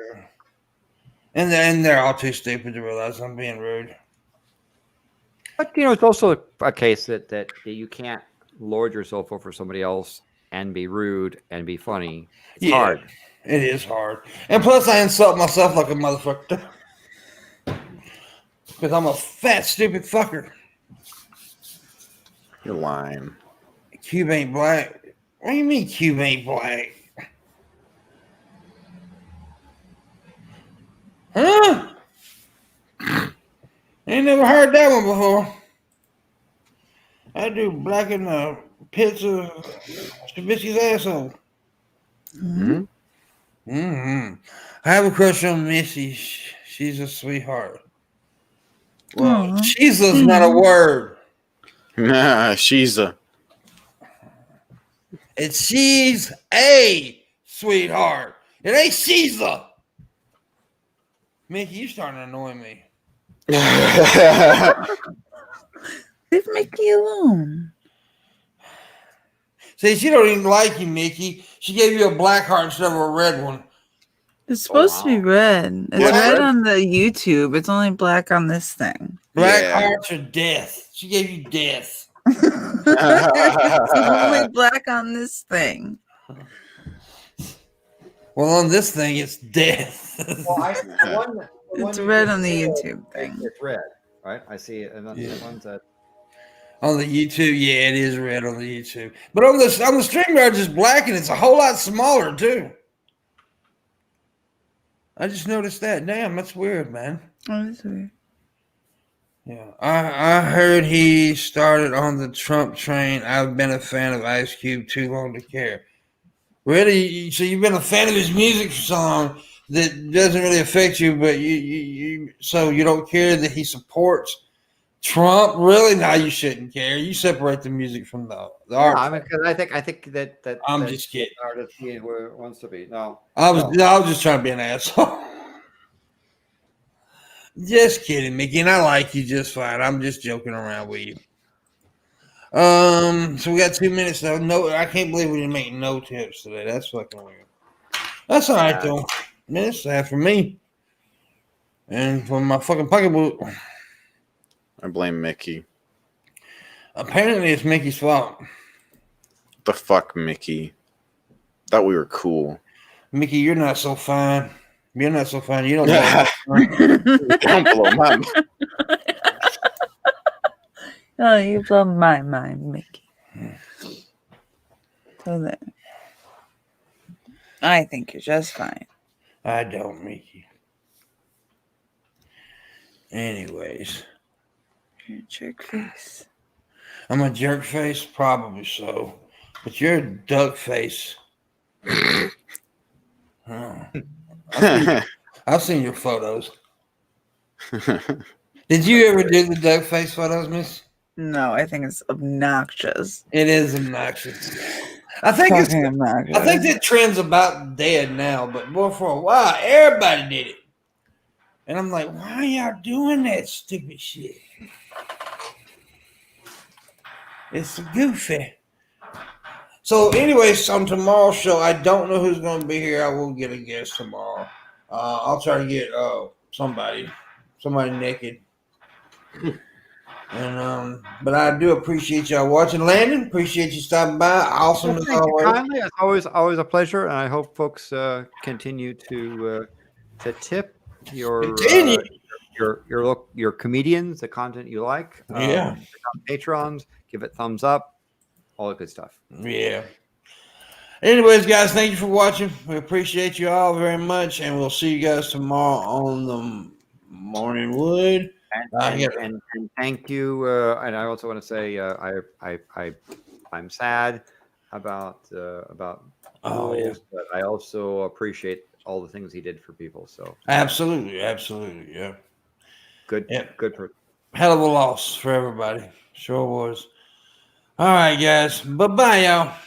And they're all too stupid to realize I'm being rude. But it's also a case that you can't lord yourself over somebody else and be rude and be funny. It's hard. It is hard. And plus I insult myself like a motherfucker. Because I'm a fat, stupid fucker. You're lying. Cube ain't black. What do you mean Cube ain't black? Huh? Ain't never heard that one before. I do blacken the pits of Shabisky's asshole. Mm-hmm. Mm-hmm. I have a crush on Missy. She's a sweetheart. Well, she's not a word. Nah, she's a. She's a sweetheart. It ain't she's a. Mickey, you starting to annoy me. Leave Mickey alone. See, she don't even like you, Mickey. She gave you a black heart instead of a red one. It's supposed to be red. It's red on the YouTube. It's only black on this thing. Black hearts are death. She gave you death. It's only black on this thing. Well, on this thing, it's death. Well, it's red on the YouTube thing. It's red, right? I see it. And the ones that on the YouTube, yeah, it is red on the YouTube. But on the StreamYard, it's black and it's a whole lot smaller too. I just noticed that. Damn, that's weird, man. Oh, that's weird. Yeah, I heard he started on the Trump train. I've been a fan of Ice Cube too long to care. Really? So you've been a fan of his music for so long that doesn't really affect you, but so you don't care that he supports Trump? Really? No, you shouldn't care. You separate the music from the art. I mean, because I think that I'm just kidding. Artist he wants to be. No, I was just trying to be an asshole. Just kidding, Mickey, and I like you just fine. I'm just joking around with you. So we got 2 minutes though. No, I can't believe we didn't make no tips today. That's fucking weird. That's all right though. Man, it's sad for me and for my fucking pocketbook. I blame Mickey. Apparently, it's Mickey's fault. The fuck, Mickey? Thought we were cool. Mickey, you're not so fine. You're not so fine. You don't know. Don't blow my mind. Oh, you blow my mind, Mickey. So there. I think you're just fine. I don't, Mickey. Anyways. You're a jerk face. I'm a jerk face, probably so. But you're a duck face. Oh. I've seen your photos. Did you ever do the duck face photos, Miss? No, I think it's obnoxious. It is obnoxious. I think obnoxious. I think that trend's about dead now, but boy, for a while, everybody did it. And I'm like, why are y'all doing that stupid shit? It's goofy. So, anyways, on tomorrow's show, I don't know who's going to be here. I will get a guest tomorrow. I'll try to get somebody naked. And but I do appreciate y'all watching. Landon, appreciate you stopping by. Awesome as always. Kindly, it's always a pleasure, and I hope folks continue to tip your comedians, the content you like. Patrons, give it thumbs up, all the good stuff. Yeah. Anyways, guys, thank you for watching. We appreciate you all very much, and we'll see you guys tomorrow on the Morning Wood. And thank you. And I also want to say I'm sad about Boole's, but I also appreciate all the things he did for people. So absolutely, yeah. Good. Hell of a loss for everybody. Sure was. All right, guys. Bye-bye, y'all.